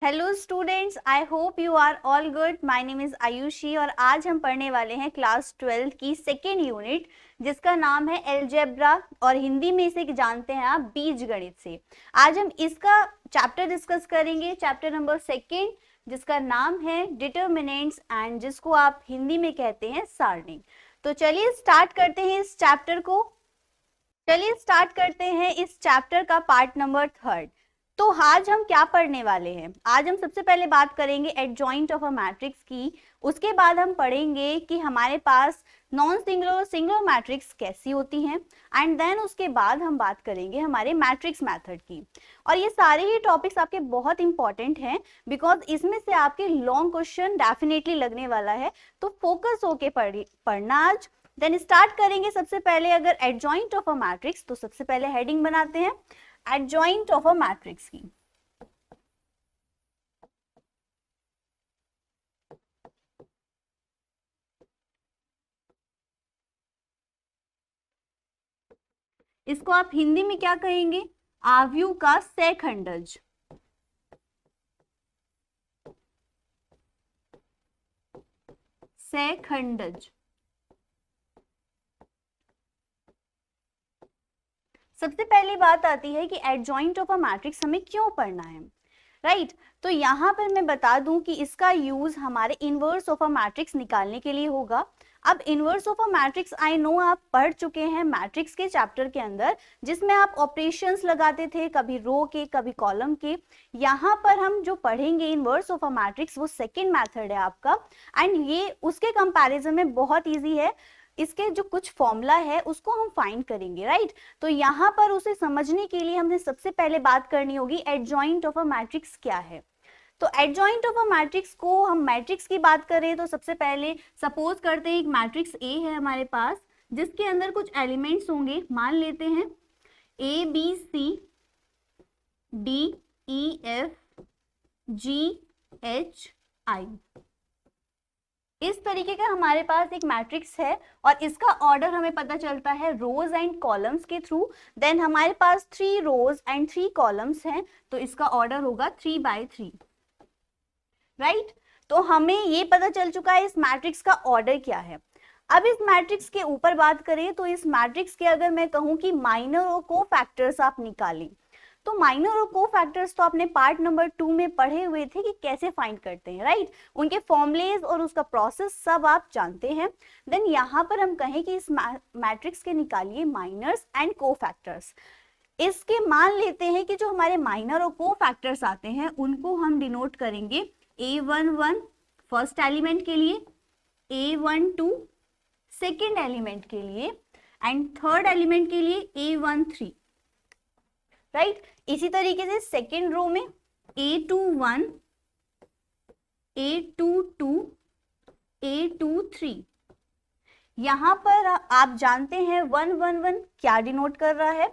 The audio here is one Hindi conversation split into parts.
Hello students, I hope you are all good. My name is Ayushi और आज हम पढ़ने वाले हैं क्लास 12 की सेकेंड यूनिट जिसका नाम है एलजेब्रा और हिंदी में इसे जानते हैं आप बीज गणित से। आज हम इसका चैप्टर डिस्कस करेंगे, चैप्टर नंबर सेकेंड, जिसका नाम है डिटर्मिनेंट्स एंड जिसको आप हिंदी में कहते हैं सारणी। तो चलिए स्टार्ट करते हैं इस चैप्टर को। चलिए स्टार्ट करते हैं इस चैप्टर का पार्ट नंबर थर्ड। तो आज हम क्या पढ़ने वाले हैं? आज हम सबसे पहले बात करेंगे एडजॉइंट ऑफ अ मैट्रिक्स की। उसके बाद हम पढ़ेंगे कि हमारे पास नॉन सिंगुलर और सिंगुलर मैट्रिक्स कैसी होती हैं एंड देन उसके बाद हम बात करेंगे हमारे मैट्रिक्स मेथड की। और ये सारे ही टॉपिक्स आपके बहुत इंपॉर्टेंट हैं बिकॉज इसमें से आपके लॉन्ग क्वेश्चन डेफिनेटली लगने वाला है। तो फोकस होके पढ़ना आज। देन स्टार्ट करेंगे। सबसे पहले अगर एडजॉइंट ऑफ अ मैट्रिक्स, तो सबसे पहले हेडिंग बनाते हैं एडजॉइंट ऑफ अ मैट्रिक्स की। इसको आप हिंदी में क्या कहेंगे? आव्यूह का सहखंडज। सहखंडज। सबसे पहली बात आती है कि एडजॉइंट ऑफ अ मैट्रिक्स हमें क्यों पढ़ना है, राइट? तो यहाँ पर मैं बता दूं कि इसका यूज हमारे इनवर्स ऑफ अ मैट्रिक्स निकालने के लिए होगा। अब inverse of a matrix I know आप पढ़ चुके हैं मैट्रिक्स के चैप्टर के अंदर, जिसमें आप ऑपरेशंस लगाते थे, कभी रो के कभी कॉलम के। यहाँ पर हम जो पढ़ेंगे इनवर्स ऑफ अ मैट्रिक्स वो सेकेंड मैथड है आपका, एंड ये उसके कंपैरिजन में बहुत ईजी है। इसके जो कुछ फॉर्मूला है उसको हम फाइंड करेंगे, राइट? तो यहाँ पर उसे समझने के लिए हमने सबसे पहले बात करनी होगी एडजॉइंट ऑफ अ मैट्रिक्स क्या है। तो एडजॉइंट ऑफ अ मैट्रिक्स को हम मैट्रिक्स की बात करें तो सबसे पहले सपोज करते हैं एक मैट्रिक्स ए है हमारे पास, जिसके अंदर कुछ एलिमेंट्स होंगे। मान लेते हैं A B C D E F G H I. इस तरीके का हमारे पास एक मैट्रिक्स है और इसका ऑर्डर हमें पता चलता है रोज एंड कॉलम्स के थ्रू। देन हमारे पास 3 रोज एंड 3 कॉलम्स हैं, तो इसका ऑर्डर होगा 3/3, राइट? तो हमें ये पता चल चुका है इस मैट्रिक्स का ऑर्डर क्या है। अब इस मैट्रिक्स के ऊपर बात करें तो इस मैट्रिक्स के अगर मैं कहूं कि माइनर और को फैक्टर्स आप निकालें, तो माइनर और को फैक्टर्स तो आपने पार्ट नंबर 2 में पढ़े हुए थे कि कैसे फाइंड करते हैं, राइट? उनके फॉर्मुलेज और उसका प्रोसेस सब आप जानते हैं। देन यहाँ पर हम कहें कि इस मैट्रिक्स के निकालिए माइनर्स एंड को फैक्टर्स। इसके मान लेते हैं कि जो हमारे माइनर और को फैक्टर्स आते हैं उनको हम डिनोट करेंगे A11 फर्स्ट एलिमेंट के लिए, A12 सेकेंड एलिमेंट के लिए एंड थर्ड एलिमेंट के लिए A13, राइट? इसी तरीके से सेकेंड रो में A21 A22 A23। यहां पर आप जानते हैं 111 क्या डिनोट कर रहा है?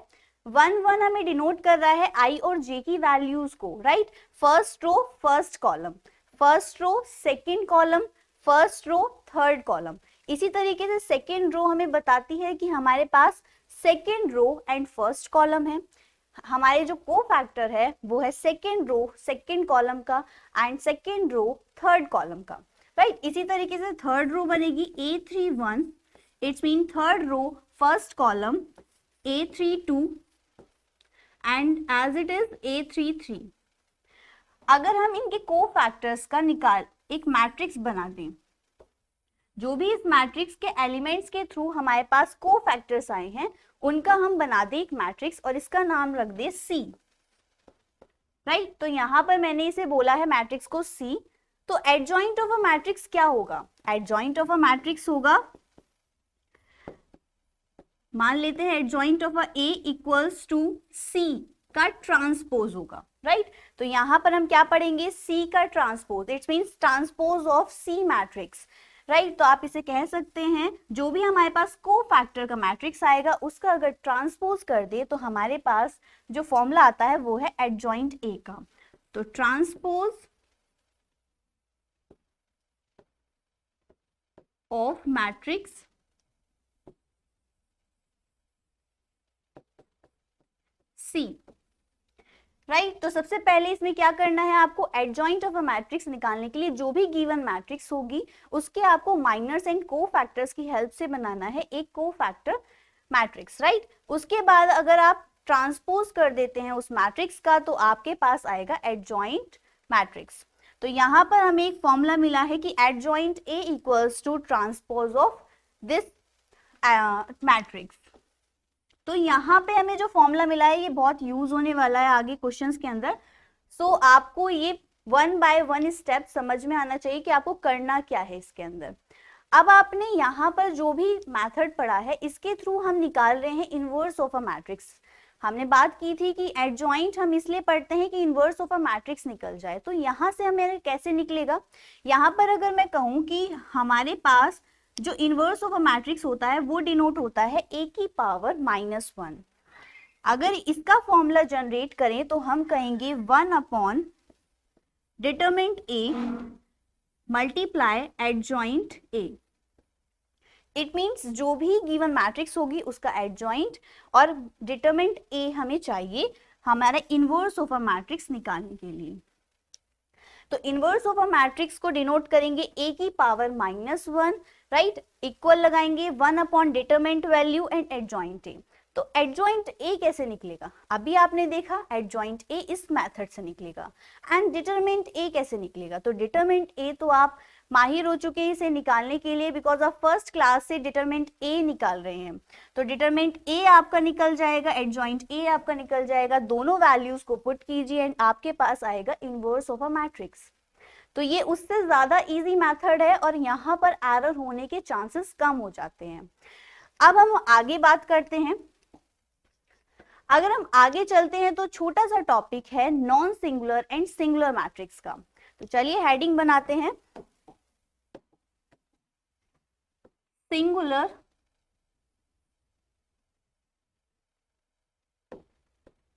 11 हमें डिनोट कर रहा है आई और जे की वैल्यूज को, right? First row first column, first row second column, first row third column. इसी तरीके से सेकेंड रो हमें बताती है कि हमारे पास second row and first column है। हमारे जो को फैक्टर है वो है सेकेंड रो सेकेंड कॉलम का and second row third column का, राइट? इसी तरीके से थर्ड रो बनेगी A31, it's mean third row first column, A32 and as it is A33। अगर हम इनके को फैक्टर्स का निकाल एक मैट्रिक्स बना दें, जो भी इस मैट्रिक्स के एलिमेंट्स के थ्रू हमारे पास को फैक्टर्स आए हैं उनका हम बना दे एक मैट्रिक्स और इसका नाम रख दे C, राइट? तो यहां पर मैंने इसे बोला है मैट्रिक्स को C। तो एडजॉइंट ऑफ अ मैट्रिक्स क्या होगा? एडजॉइंट ऑफ अ मैट्रिक्स होगा, मान लेते हैं adjoint of a A equals to C का ट्रांसपोज होगा, राइट? तो यहां पर हम क्या पढ़ेंगे? C का transpose, it's means transpose of C matrix, right? तो आप इसे कह सकते हैं जो भी हमारे पास को फैक्टर का मैट्रिक्स आएगा उसका अगर ट्रांसपोज कर दे तो हमारे पास जो फॉर्मूला आता है वो है एडजॉइंट A का। तो transpose of matrix C। Right तो सबसे पहले इसमें क्या करना है, आपको एडजॉइंट ऑफ अ मैट्रिक्स निकालने के लिए जो भी गिवन मैट्रिक्स होगी उसके आपको माइनर्स एंड को फैक्टर्स की हेल्प से बनाना है एक को फैक्टर मैट्रिक्स, राइट। उसके बाद अगर आप ट्रांसपोज कर देते हैं उस मैट्रिक्स का तो आपके पास आएगा एडजॉइंट मैट्रिक्स। तो यहाँ पर हमें एक फॉर्मूला मिला है कि adjoint A equals to transpose of this matrix. तो यहाँ पे हमें जो फॉर्मूला मिला है ये बहुत यूज होने वाला है आगे क्वेश्चंस के अंदर। सो आपको ये 1 बाय 1 स्टेप समझ में आना चाहिए कि आपको करना क्या है इसके अंदर। अब आपने यहाँ पर जो भी मेथड पढ़ा है इसके थ्रू हम निकाल रहे हैं इनवर्स ऑफ अ मैट्रिक्स। हमने बात की थी कि एडजॉइंट हम इसलिए पढ़ते हैं कि इनवर्स ऑफ अ मैट्रिक्स निकल जाए। तो यहाँ से हमें कैसे निकलेगा, यहाँ पर अगर मैं कहूँ कि हमारे पास जो इनवर्स ऑफ अ मैट्रिक्स होता है वो डिनोट होता है a की पावर -1। अगर इसका फॉर्मूला जनरेट करें तो हम कहेंगे 1 upon determinant a multiply adjoint a। It means जो भी गिवन मैट्रिक्स होगी उसका एडजॉइंट और डिटरमिनेंट a हमें चाहिए हमारा इनवर्स ऑफ अ मैट्रिक्स निकालने के लिए। तो इनवर्स ऑफ अ मैट्रिक्स को डिनोट करेंगे a की पावर -1, राइट, इक्वल लगाएंगे 1 upon determinant value and adjoint a। तो एडजॉइंट a कैसे निकलेगा, अभी आपने देखा एडजॉइंट a इस मेथड से निकलेगा। एंड डिटरमिनेंट a कैसे निकलेगा, तो डिटरमिनेंट a तो आप माहिर हो चुके हैं इसे निकालने के लिए बिकॉज ऑफ फर्स्ट क्लास से डिटरमिनेंट a निकाल रहे हैं। तो डिटरमिनेंट a आपका निकल जाएगा, एडजॉइंट a आपका निकल जाएगा, दोनों वैल्यूज को पुट कीजिए एंड आपके पास आएगा इनवर्स ऑफ अ मैट्रिक्स। तो ये उससे ज्यादा इजी मेथड है और यहाँ पर एरर होने के चांसेस कम हो जाते हैं। अब हम आगे बात करते हैं। अगर हम आगे चलते हैं तो छोटा सा टॉपिक है non singular and singular matrix का। तो चलिए हेडिंग बनाते हैं singular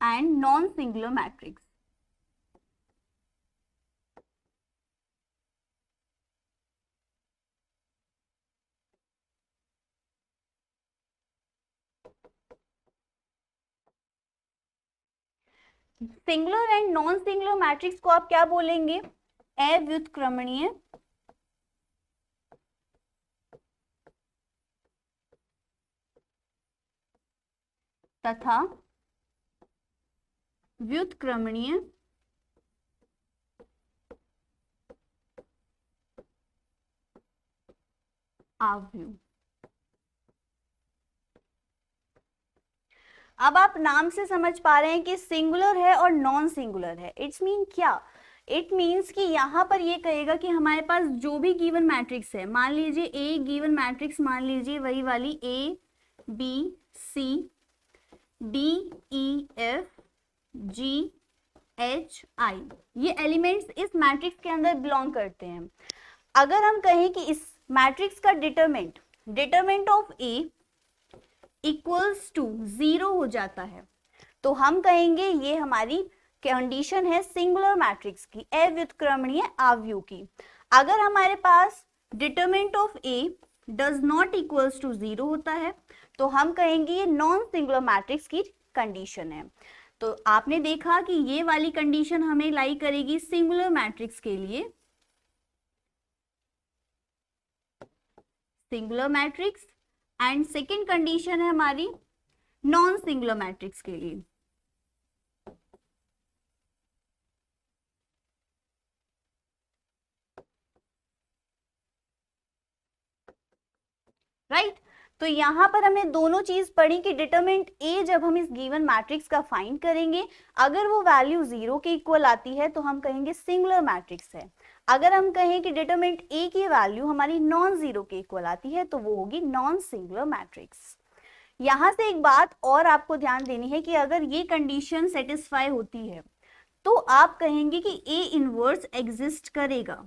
and non singular matrix. Singular and non singular matrix को आप क्या बोलेंगे, अव्युत्क्रमणीय तथा व्युत्क्रमणीय आव्यूह। अब आप नाम से समझ पा रहे हैं कि सिंगुलर है और नॉन सिंगुलर है। इट्स मीन क्या, इट मीन्स कि यहाँ पर ये कहेगा कि हमारे पास जो भी गिवन मैट्रिक्स है, मान लीजिए ए गिवन मैट्रिक्स, मान लीजिए वही वाली A B C D E F G H I, ये एलिमेंट्स इस मैट्रिक्स के अंदर बिलोंग करते हैं। अगर हम कहें कि इस मैट्रिक्स का determinant of A equals to 0 हो जाता है तो हम कहेंगे ये हमारी कंडीशन है सिंगुलर मैट्रिक्स की, अव्युत्क्रमणीय आव्यूह की। अगर हमारे पास determinant of A does not equals to 0 होता है तो हम कहेंगे ये नॉन सिंगुलर मैट्रिक्स की कंडीशन है। तो आपने देखा कि ये वाली कंडीशन हमें लाई करेगी सिंगुलर मैट्रिक्स के लिए, singular matrix, and second condition है हमारी नॉन सिंगुलर मैट्रिक्स के लिए। राइट तो यहां पर हमने दोनों चीज पढ़ी कि डिटरमिनेंट ए जब हम इस गिवन मैट्रिक्स का फाइंड करेंगे अगर वो वैल्यू 0 के इक्वल आती है तो हम कहेंगे सिंगुलर मैट्रिक्स है। अगर हम कहें कि डिटरमिनेंट ए की वैल्यू हमारी नॉन 0 के इक्वल आती है तो वो होगी नॉन सिंगुलर मैट्रिक्स। यहां से एक बात और आपको ध्यान देनी है कि अगर ये कंडीशन सेटिस्फाई होती है तो आप कहेंगे कि ए इनवर्स एग्जिस्ट करेगा।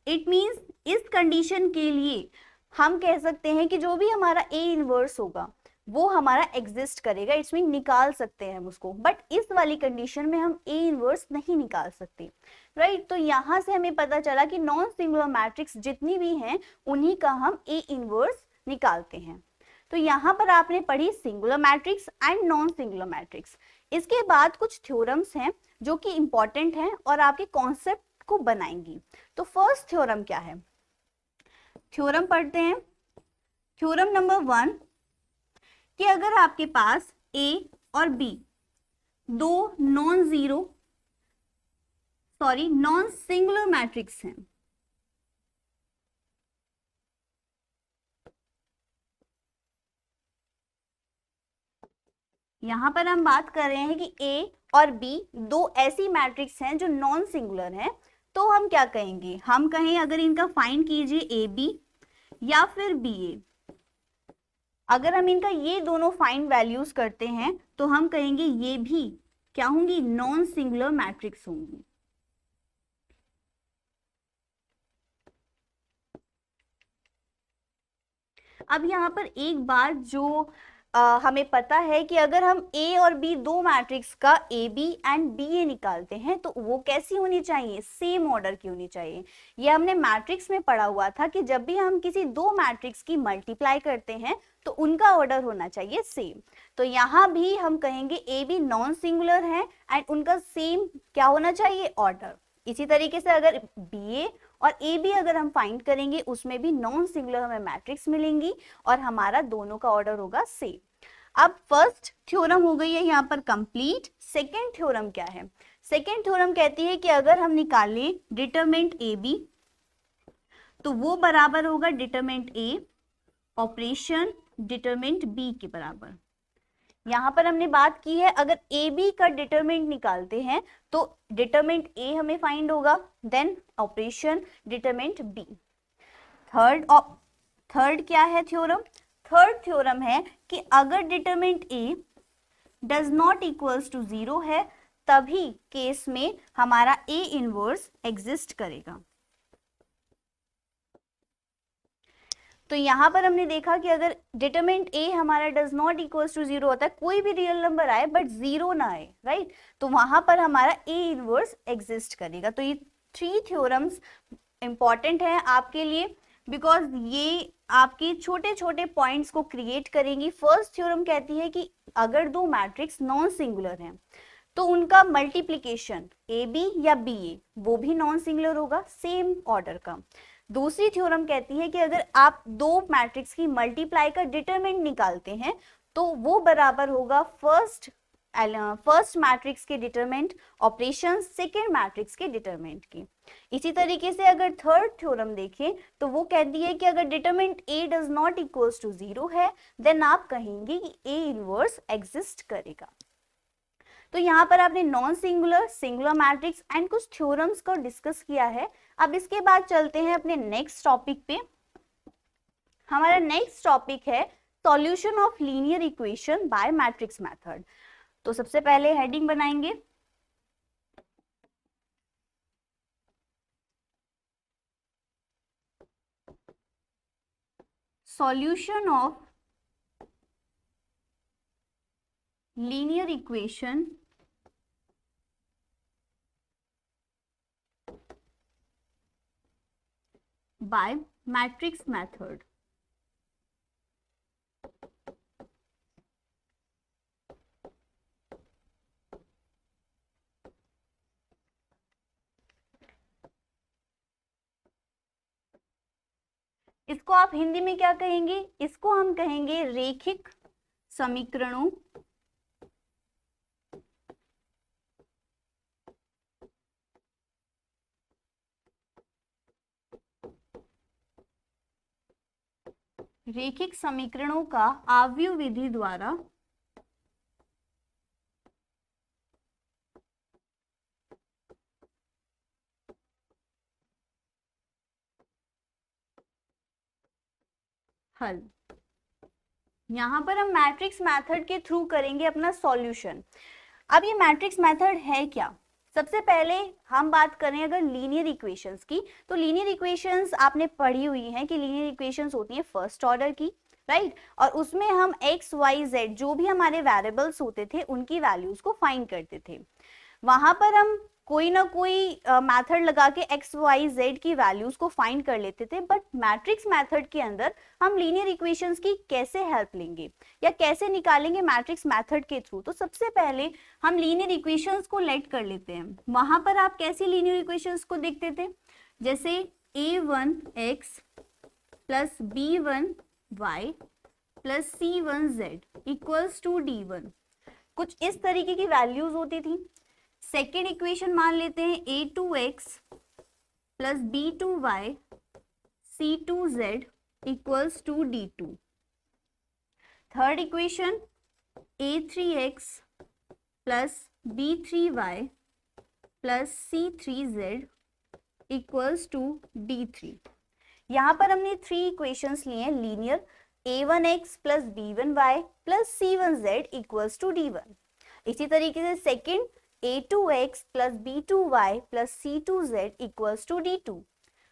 इट मींस इस कंडीशन के लिए हम कह सकते हैं कि जो भी हमारा ए इनवर्स होगा वो हमारा एग्जिस्ट करेगा, इट्स मीन निकाल सकते हैं हम उसको। बट इस वाली कंडीशन में हम ए इनवर्स नहीं निकाल सकते, राइट। तो यहां से हमें पता चला कि नॉन सिंगुलर मैट्रिक्स जितनी भी हैं उन्हीं का हम ए इनवर्स निकालते हैं। तो यहाँ पर आपने पढ़ी singular matrix and non singular matrix. इसके बाद कुछ थ्योरम्स हैं जो कि इंपॉर्टेंट हैं और आपके कॉन्सेप्ट को बनाएंगी। तो फर्स्ट थ्योरम क्या है, थ्योरम पढ़ते हैं। थ्योरम नंबर 1 कि अगर आपके पास A और B दो नॉन सिंगुलर मैट्रिक्स हैं, यहां पर हम बात कर रहे हैं कि A और B दो ऐसी मैट्रिक्स हैं जो नॉन सिंगुलर हैं, तो हम क्या कहेंगे, हम कहें अगर इनका फाइंड कीजिए AB या फिर BA, अगर हम इनका ये दोनों फाइंड वैल्यूज करते हैं तो हम कहेंगे ये भी क्या होंगी, नॉन सिंगुलर मैट्रिक्स होंगी। अब यहाँ पर एक बात जो हमें पता है कि अगर हम A और B दो मैट्रिक्स का AB एंड BA निकालते हैं तो वो कैसी होनी चाहिए, सेम ऑर्डर की होनी चाहिए। ये हमने मैट्रिक्स में पढ़ा हुआ था कि जब भी हम किसी दो मैट्रिक्स की मल्टीप्लाई करते हैं तो उनका ऑर्डर होना चाहिए सेम। तो यहाँ भी हम कहेंगे AB नॉन सिंगुलर है एंड उनका सेम क्या होना चाहिए, ऑर्डर। इसी तरीके से अगर BA और AB अगर हम फाइंड करेंगे उसमें भी नॉन सिंगुलर हमें मैट्रिक्स मिलेंगी और हमारा दोनों का ऑर्डर होगा सेम। अब फर्स्ट थ्योरम हो गई है यहाँ पर कंप्लीट। सेकेंड थ्योरम क्या है, सेकेंड थ्योरम कहती है कि अगर हम निकालें डिटरमिनेंट AB तो वो बराबर होगा determinant A operation determinant B के बराबर। यहाँ पर हमने बात की है अगर AB का डिटरमिनेंट निकालते हैं तो डिटरमिनेंट A हमें फाइंड होगा, then operation determinant B। Third क्या है थ्योरम, थर्ड थ्योरम है कि अगर determinant A does not equals to 0 है तभी केस में हमारा A इनवर्स एग्जिस्ट करेगा। तो यहाँ पर हमने देखा कि अगर डिटरमिनेंट A हमारा डज नॉट इक्वल्स टू 0 होता है, कोई भी रियल नंबर आए बट 0 ना आए, राइट, तो वहां पर हमारा A इनवर्स एग्जिस्ट करेगा। तो ये थ्री थ्योरम्स इंपॉर्टेंट है आपके लिए बिकॉज ये आपके छोटे छोटे पॉइंट्स को क्रिएट करेंगी। फर्स्ट थ्योरम कहती है कि अगर दो मैट्रिक्स नॉन सिंगुलर हैं तो उनका मल्टीप्लीकेशन AB या BA वो भी नॉन सिंगुलर होगा, सेम ऑर्डर का। दूसरी थ्योरम कहती है कि अगर आप दो मैट्रिक्स की मल्टीप्लाई का डिटरमिनेंट निकालते हैं तो वो बराबर होगा फर्स्ट मैट्रिक्स के डिटरमिनेंट ऑपरेशन सेकेंड मैट्रिक्स के डिटरमिनेंट की। इसी तरीके से अगर थर्ड थ्योरम देखें तो वो कहती है कि अगर determinant A does not equals to 0 है देन आप कहेंगे कि A इनवर्स एग्जिस्ट करेगा। तो यहाँ पर आपने non singular, singular matrix and कुछ थ्योरम्स को डिस्कस किया है। अब इसके बाद चलते हैं अपने नेक्स्ट टॉपिक पे। हमारा नेक्स्ट टॉपिक है solution of linear equation by matrix method. तो सबसे पहले हेडिंग बनाएंगे solution of linear equation by matrix method. इसको आप हिंदी में क्या कहेंगे, इसको हम कहेंगे रेखिक समीकरणों का आव्यूह विधि द्वारा हल। यहां पर हम मैट्रिक्स मेथड के थ्रू करेंगे अपना सॉल्यूशन। अब ये मैट्रिक्स मेथड है क्या, सबसे पहले हम बात करें अगर लीनियर इक्वेशंस की, तो लीनियर इक्वेशंस आपने पढ़ी हुई हैं कि लीनियर इक्वेशंस होती हैं फर्स्ट ऑर्डर की, राइट, और उसमें हम x, y, z जो भी हमारे वेरिएबल्स होते थे उनकी वैल्यूज को फाइंड करते थे। वहां पर हम कोई ना कोई मेथड लगा के एक्स वाई जेड की वैल्यूज को फाइंड कर लेते थे, बट मैट्रिक्स मेथड के अंदर हम लीनियर इक्वेशंस की कैसे हेल्प लेंगे या कैसे निकालेंगे मैट्रिक्स मेथड के थ्रू। तो सबसे पहले हम लीनियर इक्वेशंस को लेट कर लेते हैं। वहां पर आप कैसे लीनियर इक्वेशंस को देखते थे, जैसे a1x plus b1y plus c1z equals to d1, कुछ इस तरीके की वैल्यूज होती थी। सेकेंड इक्वेशन मान लेते हैं a2x plus b2y c2z equals to d2। Third equation a3x plus b3y plus c3z equals to d3। यहाँ पर हमने 3 इक्वेशंस लिए हैं linear, a1x plus b1y plus c1z equals to d1। इसी तरीके से second a2x plus b2y plus c2z equals to d2,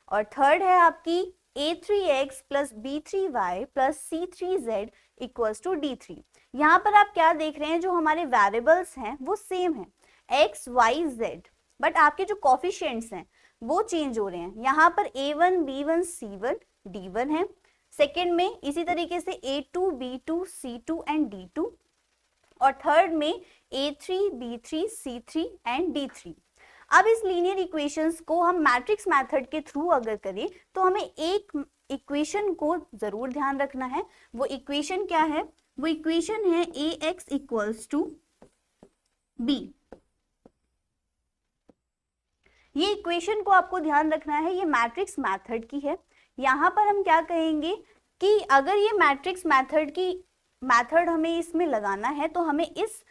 और थर्ड है आपकी a3x plus b3y plus c3z equals to d3। यहाँ पर आप क्या देख रहे हैं, जो हमारे वेरिएबल्स हैं वो सेम है x y z, बट आपके जो कोफिशिएंट्स हैं वो चेंज हो रहे हैं। यहाँ पर a1 b1 c1 d1 है, सेकेंड में इसी तरीके से a2 b2 c2 and d2, और थर्ड में a3 b3 c3 and d3। अब इस लीनियर इक्वेशंस को हम मैट्रिक्स मेथड के थ्रू अगर करें तो हमें एक इक्वेशन को जरूर ध्यान रखना है। वो इक्वेशन क्या है, वो इक्वेशन है ax इक्वल्स टू b। ये इक्वेशन को आपको ध्यान रखना है, ये मैट्रिक्स मेथड की है। यहाँ पर हम क्या कहेंगे कि अगर ये मैट्रिक्स मेथड हमें इसमें लगाना है तो हमें इस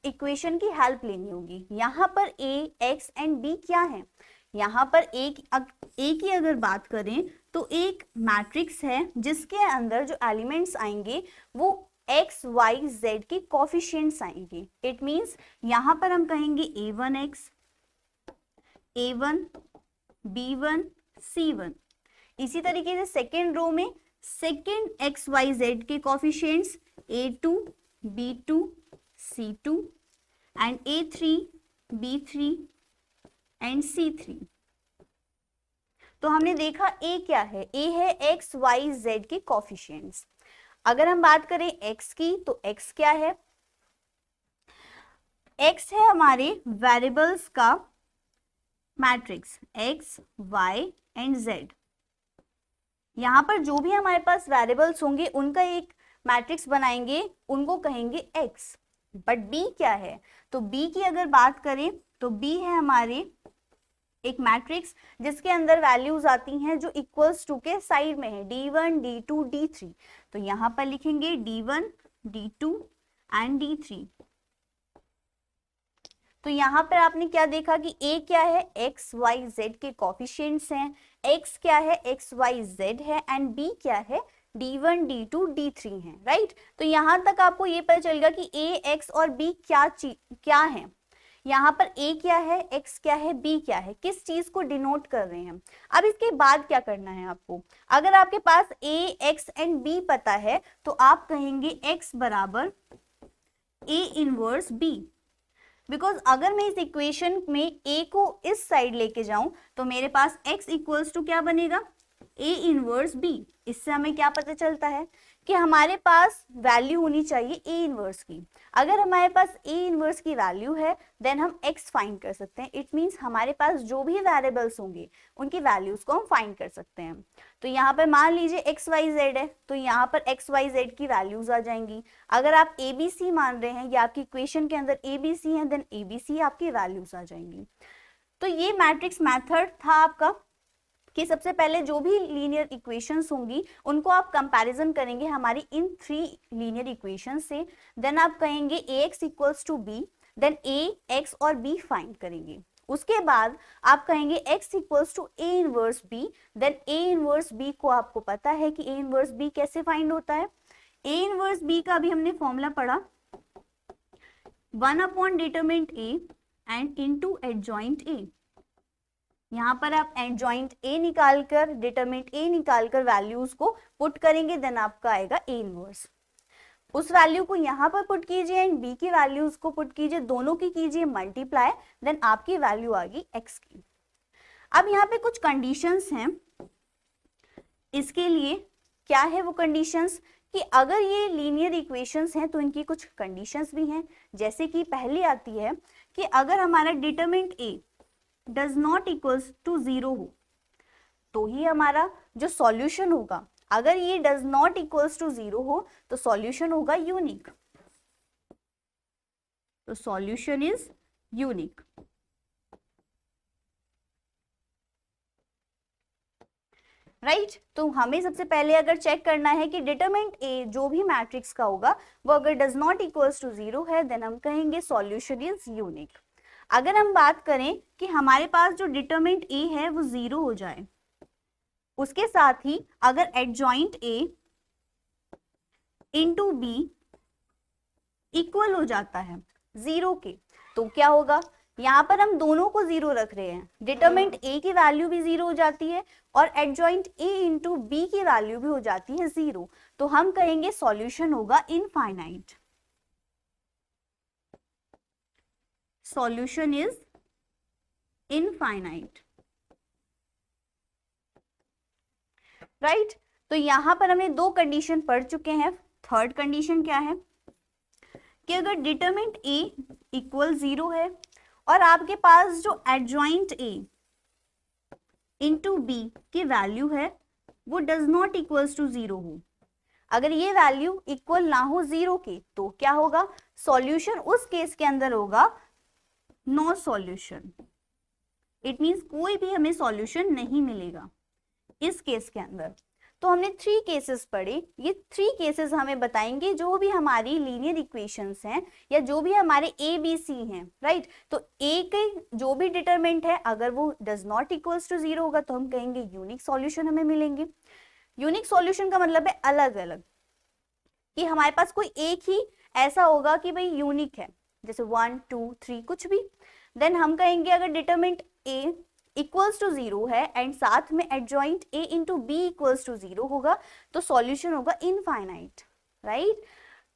इक्वेशन की हेल्प लेनी होगी। यहाँ पर a, x एंड b क्या है, यहाँ पर a की अगर बात करें तो एक मैट्रिक्स है जिसके अंदर जो एलिमेंट्स आएंगे वो x, y, z के कोफिशिएंट्स आएंगे। इट मींस यहाँ पर हम कहेंगे a1x, a1, b1, c1। इसी तरीके से सेकेंड रो में सेकेंड एक्स वाई जेड के coefficients a2, b2, c2 and a3, b3 and c3। तो हमने देखा a क्या है, a है x, y, z के कोफिशिएंट्स। अगर हम बात करें x की तो x क्या है, x है हमारे वेरिएबल्स का matrix x, y and z। यहाँ पर जो भी हमारे पास वेरिएबल्स होंगे उनका एक मैट्रिक्स बनाएंगे, उनको कहेंगे x। बट b क्या है, तो b की अगर बात करें तो b है हमारे एक मैट्रिक्स जिसके अंदर वैल्यूज आती हैं जो इक्वल्स टू के साइड में है, d1, d2, d3। तो यहाँ पर लिखेंगे d1, d2 एंड d3। तो यहाँ पर आपने क्या देखा कि a क्या है, x, y, z के कोफिशिएंट्स हैं, x क्या है, x, y, z है, एंड b क्या है, d1, d2, d3 है, राइट। तो यहाँ तक आपको ये पता चलेगा कि a, x और b क्या है। यहाँ पर a क्या है, x क्या है, b क्या है, किस चीज को डिनोट कर रहे हैं। अब इसके बाद क्या करना है आपको, अगर आपके पास a, x एंड b पता है तो आप कहेंगे x बराबर a इनवर्स b। बिकॉज अगर मैं इस इक्वेशन में a को इस साइड लेके जाऊं तो मेरे पास x इक्वल्स टू क्या बनेगा, a इनवर्स b। इससे हमें क्या पता चलता है कि हमारे पास वैल्यू होनी चाहिए a इनवर्स की। अगर हमारे पास a इनवर्स की वैल्यू है देन हम x फाइंड कर सकते हैं। इट मींस हमारे पास जो भी वेरिएबल्स होंगे उनकी वैल्यूज को हम फाइंड कर सकते हैं। तो यहाँ पर मान लीजिए x y z है तो यहाँ पर x y z की वैल्यूज आ जाएंगी। अगर आप a b c मान रहे हैं या आपकी इक्वेशन के अंदर a b c है देन a b c आपकी वैल्यूज आ जाएंगी। तो ये मैट्रिक्स मेथड था आपका कि सबसे पहले जो भी लीनियर इक्वेशंस होंगी उनको आप कंपैरिजन करेंगे हमारी इन 3 लीनियर इक्वेशन से। देन आप कहेंगे ax equals to b, then a, x और b फाइंड करेंगे। उसके बाद आप कहेंगे x equals to a inverse b, then a inverse b को आपको पता है कि a इनवर्स b कैसे फाइंड होता है। a इनवर्स b का भी हमने फॉर्मूला पढ़ा, 1 upon determinant a and into adjoint a। यहाँ पर आप एडजॉइंट a निकालकर डिटरमिनेंट a निकालकर वैल्यूज को पुट करेंगे देन आपका आएगा a इनवर्स। उस वैल्यू को यहाँ पर पुट कीजिए एंड बी की वैल्यूज को पुट कीजिए, दोनों की कीजिए मल्टीप्लाई, देन आपकी वैल्यू आ गई x की। अब यहाँ पे कुछ कंडीशंस हैं, इसके लिए क्या है वो कंडीशंस कि अगर ये लीनियर इक्वेशंस हैं तो इनकी कुछ कंडीशंस भी हैं, जैसे कि पहली आती है कि अगर हमारा determinant a does not equals to 0 हो तो ही हमारा जो सॉल्यूशन होगा, अगर ये डज नॉट इक्वल्स टू 0 हो तो सॉल्यूशन होगा यूनिक, तो सॉल्यूशन इज यूनिक। राइट तो हमें सबसे पहले अगर चेक करना है कि डिटरमिनेंट ए जो भी मैट्रिक्स का होगा वो अगर डज नॉट इक्वल्स टू 0 है देन हम कहेंगे सॉल्यूशन इज यूनिक। अगर हम बात करें कि हमारे पास जो डिटरमिनेंट ए है वो 0 हो जाए, उसके साथ ही अगर adjoint A into B equal हो जाता है 0 के, तो क्या होगा, यहाँ पर हम दोनों को 0 रख रहे हैं, डिटरमिनेंट ए की वैल्यू भी 0 हो जाती है और एडजॉइंट ए इंटू बी की वैल्यू भी हो जाती है 0, तो हम कहेंगे सॉल्यूशन होगा infinite, solution is infinite. Right तो यहां पर हमने दो कंडीशन पढ़ चुके हैं। थर्ड कंडीशन क्या है कि अगर डिटरमिनेंट ए इक्वल 0 है और आपके पास जो एडजॉइंट ए इंटू बी की वैल्यू है वो डज नॉट इक्वल्स टू 0 हो, अगर ये वैल्यू इक्वल ना हो 0 के तो क्या होगा, सॉल्यूशन उस केस के अंदर होगा नो सॉल्यूशन, इट मींस कोई भी हमें सॉल्यूशन नहीं मिलेगा इस केस के अंदर। तो हमने 3 केसेस पढ़े, ये 3 केसेस हमें बताएंगे जो भी हमारी लीनियर इक्वेशंस हैं या जो भी हमारे ए बी सी हैं। राइट तो ए के जो भी डिटरमिनेंट है अगर वो डज नॉट इक्वल्स टू 0 होगा तो हम कहेंगे यूनिक सॉल्यूशन हमें मिलेंगे। यूनिक सॉल्यूशन का मतलब है अलग अलग, कि हमारे पास कोई एक ही ऐसा होगा कि भाई यूनिक है, जैसे 1 2 3 कुछ भी। देन हम कहेंगे अगर डिटरमिनेंट ए इक्वल्स टू 0 है एंड साथ में adjoint A into B equals to 0 होगा तो सॉल्यूशन होगा इनफाइनाइट। राइट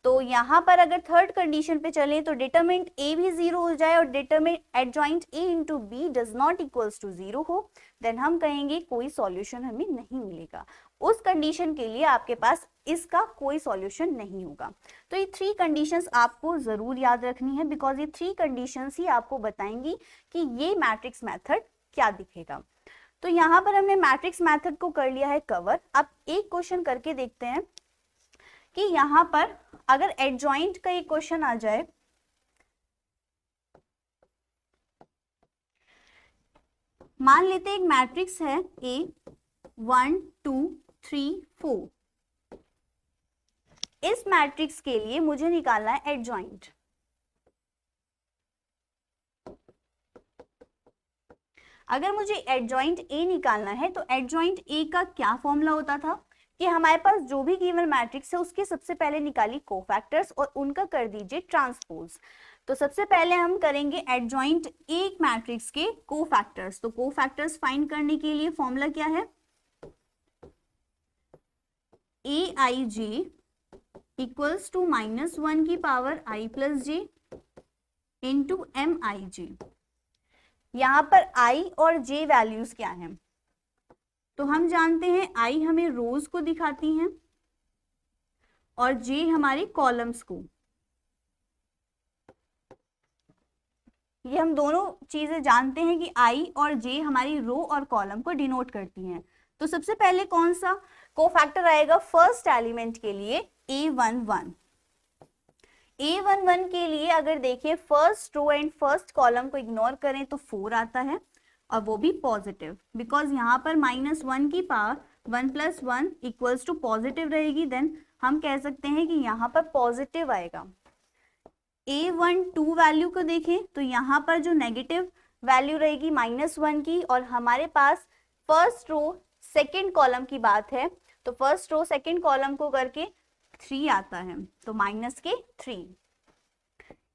तो यहाँ पर अगर थर्ड कंडीशन पे चले तो डिटरमिनेंट ए भी 0 हो जाए और determinant adjoint A into B does not equals to 0 हो, देन हम कहेंगे कोई सॉल्यूशन हमें नहीं मिलेगा। उस कंडीशन के लिए आपके पास इसका कोई सॉल्यूशन नहीं होगा। तो ये 3 कंडीशंस आपको जरूर याद रखनी है, बिकॉज ये 3 कंडीशंस ही आपको बताएंगी कि ये मैट्रिक्स मेथड क्या दिखेगा। तो यहाँ पर हमने मैट्रिक्स मेथड को कर लिया है कवर। अब एक क्वेश्चन करके देखते हैं कि यहाँ पर अगर एडजॉइंट का एक क्वेश्चन आ जाए, मान लेते हैं एक मैट्रिक्स है ए 1 2 3 4, इस मैट्रिक्स के लिए मुझे निकालना है एडजॉइंट। अगर मुझे एडजॉइंट ए निकालना है तो एडजॉइंट ए का क्या फॉर्मूला होता था कि हमारे पास जो भी गिवन मैट्रिक्स है उसके सबसे पहले निकाली कोफैक्टर्स और उनका कर दीजिए ट्रांसपोज। तो सबसे पहले हम करेंगे एडजॉइंट एक मैट्रिक्स के कोफैक्टर्स। तो कोफैक्टर्स फाइंड करने के लिए फॉर्मूला क्या है, ए आई जे इक्वल्स टू -1 की पावर आई प्लस जे इंटू एम आई जे। यहाँ पर i और j वैल्यूज क्या हैं, तो हम जानते हैं i हमें रोज को दिखाती हैं और j हमारे कॉलम्स को। ये हम दोनों चीजें जानते हैं कि i और j हमारी रो और कॉलम को डिनोट करती हैं। तो सबसे पहले कौन सा कोफैक्टर आएगा फर्स्ट एलिमेंट के लिए, a11। a11 के लिए अगर देखिए first row and first column को इग्नोर करें तो 4 आता है और वो भी पॉजिटिव, बिकॉज यहाँ पर -1 की पावर 1 + 1 इक्वल्स टू पॉजिटिव रहेगी, देन हम कह सकते हैं कि यहाँ पर पॉजिटिव आएगा। a12 वैल्यू को देखें तो यहाँ पर जो नेगेटिव वैल्यू रहेगी -1 की, और हमारे पास फर्स्ट रो सेकेंड कॉलम की बात है तो फर्स्ट रो सेकेंड कॉलम को करके 3 आता है, तो -3।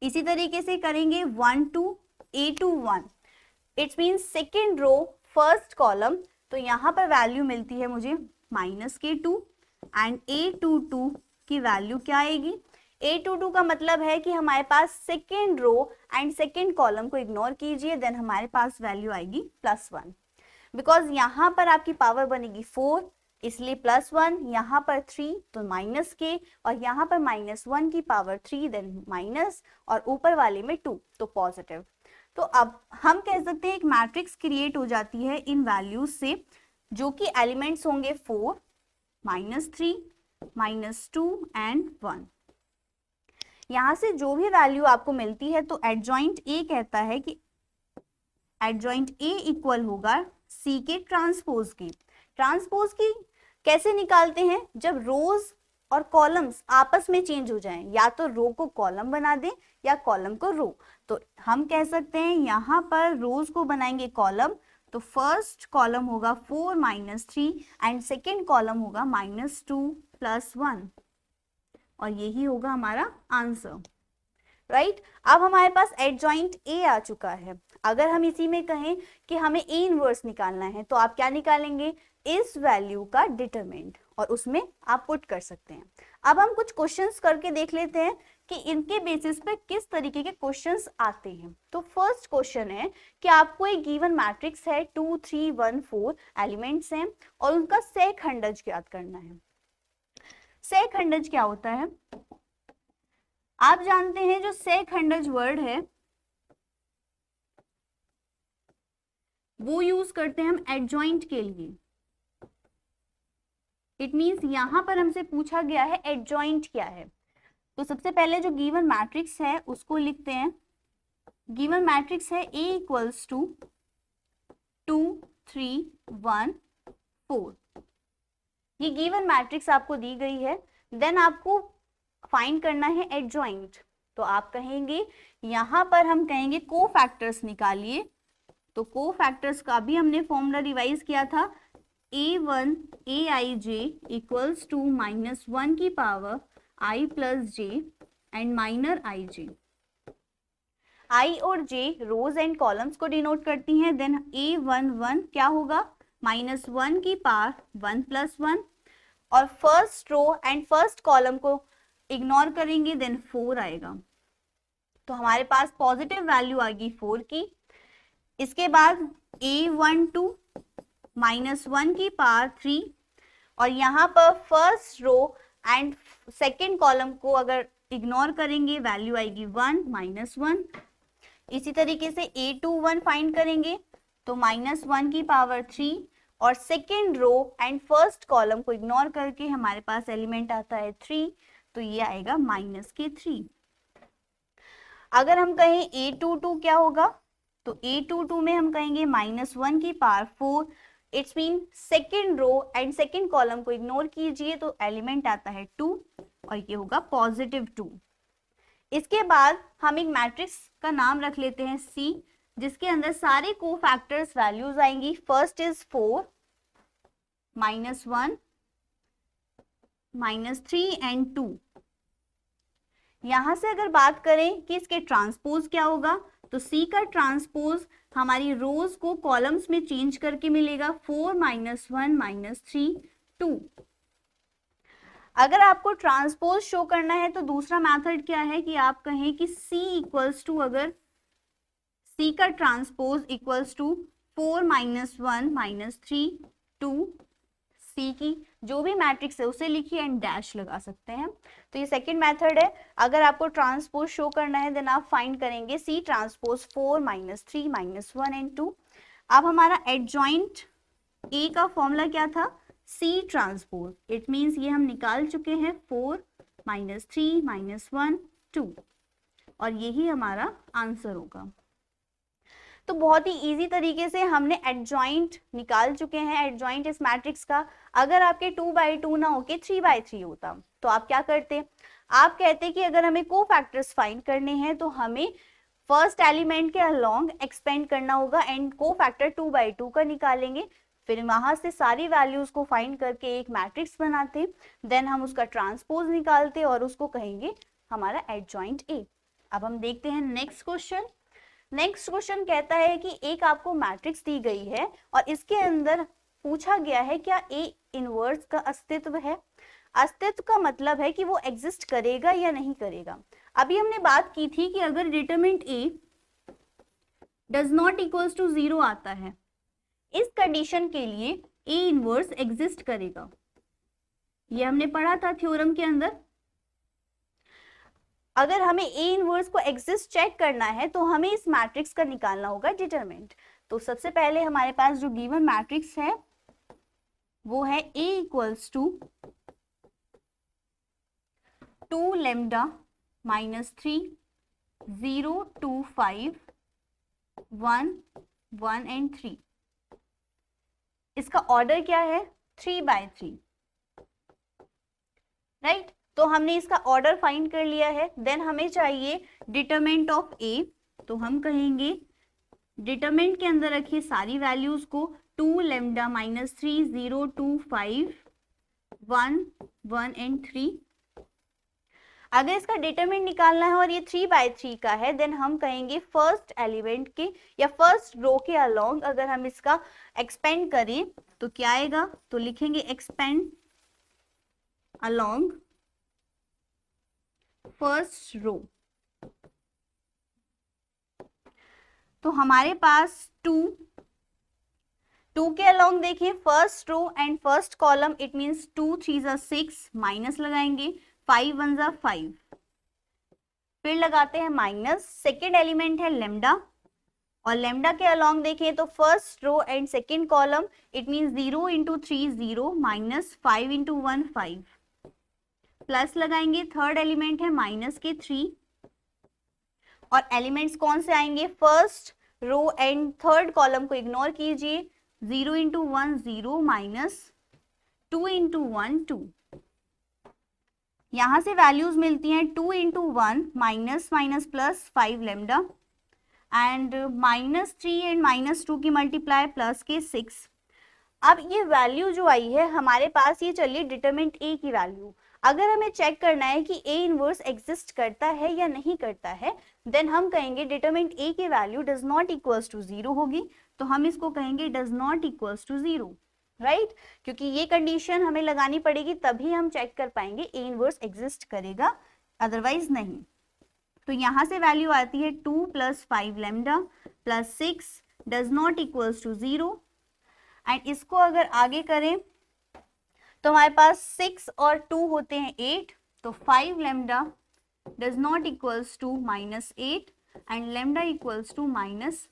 इसी तरीके से करेंगे 1 2 a21, it's mean second row first column, तो यहाँ पर वैल्यू मिलती है मुझे -2 एंड a22 की वैल्यू क्या आएगी, A22 का मतलब है कि हमारे पास second row and second column को इग्नोर कीजिए, देन हमारे पास वैल्यू आएगी +1, बिकॉज यहाँ पर आपकी पावर बनेगी 4 इसलिए +1, यहाँ पर 3 तो माइनस के, और यहाँ पर -1 की पावर 3 देन माइनस, और ऊपर वाले में 2 तो पॉजिटिव। तो अब हम कह सकते हैं एक मैट्रिक्स क्रिएट हो जाती है इन वैल्यूज से, जो कि एलिमेंट्स होंगे 4, -3, -2 एंड 1। यहां से जो भी वैल्यू आपको मिलती है तो एडजॉइंट ए कहता है कि एडजॉइंट ए इक्वल होगा सी के ट्रांसपोज की। ट्रांसपोज की कैसे निकालते हैं, जब रोज और कॉलम्स आपस में चेंज हो जाएं, या तो रो को कॉलम बना दें या कॉलम को रो। तो हम कह सकते हैं यहाँ पर रोज को बनाएंगे कॉलम, तो फर्स्ट कॉलम होगा 4 -3 एंड सेकेंड कॉलम होगा -2 +1, और यही होगा हमारा आंसर, राइट। अब हमारे पास एडजॉइंट ए आ चुका है। अगर हम इसी में कहें कि हमें ए इनवर्स निकालना है तो आप क्या निकालेंगे, इस वैल्यू का डिटरमिनेंट, और उसमें आप पुट कर सकते हैं। अब हम कुछ क्वेश्चंस करके देख लेते हैं कि इनके बेसिस पे किस तरीके के क्वेश्चंस आते हैं। तो फर्स्ट क्वेश्चन है कि आपको एक गिवन मैट्रिक्स है, 2 3 1 4 एलिमेंट्स हैं और उनका सहखंडज ज्ञात करना है। सहखंडज क्या होता है, आप जानते हैं जो सहखंडज वर्ड है वो यूज करते हैं हम एडजॉइंट के लिए। इट मींस यहां पर हमसे पूछा गया है एडजॉइंट क्या है। तो सबसे पहले जो गिवन मैट्रिक्स है उसको लिखते हैं। गिवन मैट्रिक्स है A इक्वल्स टू 2 3 1 4। ये गिवन मैट्रिक्स आपको दी गई है। देन आपको फाइंड करना है एडजॉइंट। तो आप कहेंगे, यहां पर हम कहेंगे कोफैक्टर्स निकालिए। तो कोफैक्टर्स का भी हमने फॉर्मूला रिवाइज किया था, A1 Aij इक्वल्स टू -1 की power I plus j and minor ij। I और j रोज एंड कॉलम्स को डिनोट करती हैं। देन A11 क्या होगा, -1 की पावर 1 + 1, और first row and first column को इग्नोर करेंगे, देन 4 आएगा। तो हमारे पास पॉजिटिव वैल्यू आएगी 4 की। इसके बाद A12 -1 की पावर 3, और यहाँ पर first row and second column को अगर इग्नोर करेंगे वैल्यू आएगी 1 -1। इसी तरीके से A21 फाइंड करेंगे तो -1 की पावर 3, और second row and first column को इग्नोर करके हमारे पास एलिमेंट आता है 3, तो ये आएगा -3। अगर हम कहें A22 क्या होगा, तो A22 में हम कहेंगे -1 की power 4। It's mean second row and second column को इग्नोर कीजिए तो एलिमेंट आता है 2, और ये होगा +2। इसके बाद हम एक मैट्रिक्स का नाम रख लेते हैं C, जिसके अंदर सारे कोफैक्टर्स वैल्यूज आएंगी। First is 4 -1 -3 and 2। यहां से अगर बात करें कि इसके ट्रांसपोज क्या होगा, तो C का ट्रांसपोज हमारी रोज को कॉलम्स में चेंज करके मिलेगा 4 -1 -3 2। अगर आपको ट्रांसपोज शो करना है तो दूसरा मेथड क्या है कि आप कहें कि C इक्वल्स टू, अगर C का ट्रांसपोज इक्वल्स टू 4 -1 -3 2, C की जो भी मैट्रिक्स है उसे लिखिए एंड डैश लगा सकते हैं। तो ये सेकंड मेथड है। अगर आपको ट्रांसपोज शो करना है देन आप फाइंड करेंगे C ट्रांसपोज 4 -3 -1 एंड 2। अब हमारा एडजॉइंट A का फॉर्मूला क्या था, C ट्रांसपोज। इट मींस ये हम निकाल चुके हैं 4 -3 -1 2, और यही हमारा आंसर होगा। तो बहुत ही इजी तरीके से हमने एडजॉइंट निकाल चुके हैं। एडजॉइंट इस मैट्रिक्स का अगर आपके 2/2 ना होके 3/3 होता तो आप क्या करते, आप कहते कि अगर हमें कोफैक्टर्स फाइंड करने हैं तो हमें फर्स्ट एलिमेंट के अलोंग एक्सपेंड करना होगा एंड कोफैक्टर 2/2 का निकालेंगे। फिर वहां से सारी वैल्यूज को फाइंड करके एक मैट्रिक्स बनाते, देन हम उसका ट्रांसपोज निकालते और उसको कहेंगे हमारा एडजॉइंट ए। अब हम देखते हैं नेक्स्ट क्वेश्चन। नेक्स्ट क्वेश्चन कहता है कि एक आपको मैट्रिक्स दी गई है और इसके अंदर पूछा गया है क्या ए इनवर्स का अस्तित्व है। अस्तित्व का मतलब है कि वो एग्जिस्ट करेगा या नहीं करेगा। अभी हमने बात की थी कि अगर determinant A does not equals to 0 आता है, इस कंडीशन के लिए ए इनवर्स एग्जिस्ट करेगा। ये हमने पढ़ा था थ्योरम के अंदर। अगर हमें ए इनवर्स को एग्जिस्ट चेक करना है तो हमें इस मैट्रिक्स का निकालना होगा डिटरमिनेंट। तो सबसे पहले हमारे पास जो गिवन मैट्रिक्स है वो है A equals to 2 lambda minus 3 0 2 5 1 1 and 3। इसका ऑर्डर क्या है 3/3, राइट। तो हमने इसका ऑर्डर फाइंड कर लिया है। देन हमें चाहिए डिटरमिनेंट ऑफ ए। तो हम कहेंगे डिटरमिनेंट के अंदर रखिए सारी वैल्यूज को 2 लैम्डा माइनस 3 0 2 5 1 1 एंड 3। अगर इसका डिटरमिनेंट निकालना है और ये 3/3 का है, देन हम कहेंगे फर्स्ट एलिमेंट के या फर्स्ट रो के अलोंग अगर हम इसका एक्सपेंड करें तो क्या आएगा, तो लिखेंगे एक्सपेंड अलोंग फर्स्ट रो। तो हमारे पास 2 के अलोंग देखिए first row and first column, it means 2 3 जा 6, माइनस लगाएंगे 5 1 जा 5, फिर लगाते हैं माइनस। सेकेंड एलिमेंट है लेमडा और लेमडा के अलोंग देखें तो first row and second column, it means 0 into 3 0 minus 5 into 1 5, plus लगाएंगे। थर्ड एलिमेंट है माइनस के 3 और एलिमेंट्स कौन से आएंगे, first row and third column को इग्नोर कीजिए, 0 इंटू 1 0 माइनस 2 इंटू 1 2। यहां से वैल्यूज मिलती हैं 2 into 1 minus minus plus 5 lambda and minus 3 and minus 2 की मल्टीप्लाई प्लस के 6। अब ये वैल्यू जो आई है हमारे पास, ये चलिए डिटरमिनेंट ए की वैल्यू। अगर हमें चेक करना है कि ए इनवर्स एग्जिस्ट करता है या नहीं करता है, देन हम कहेंगे डिटरमिनेंट ए की value does not equals to 0 होगी। तो हम इसको कहेंगे does not equals to 0, right. क्योंकि ये कंडीशन हमें लगानी पड़ेगी तभी हम चेक कर पाएंगे ए इनवर्स एग्जिस्ट करेगा, अदरवाइज नहीं। तो यहां से वैल्यू आती है 2 plus 5 lambda plus 6 does not equals to 0। And इसको अगर आगे करें तो हमारे पास 6 और 2 होते हैं 8, तो 5 lambda does not equals to minus 8 and lambda equals to minus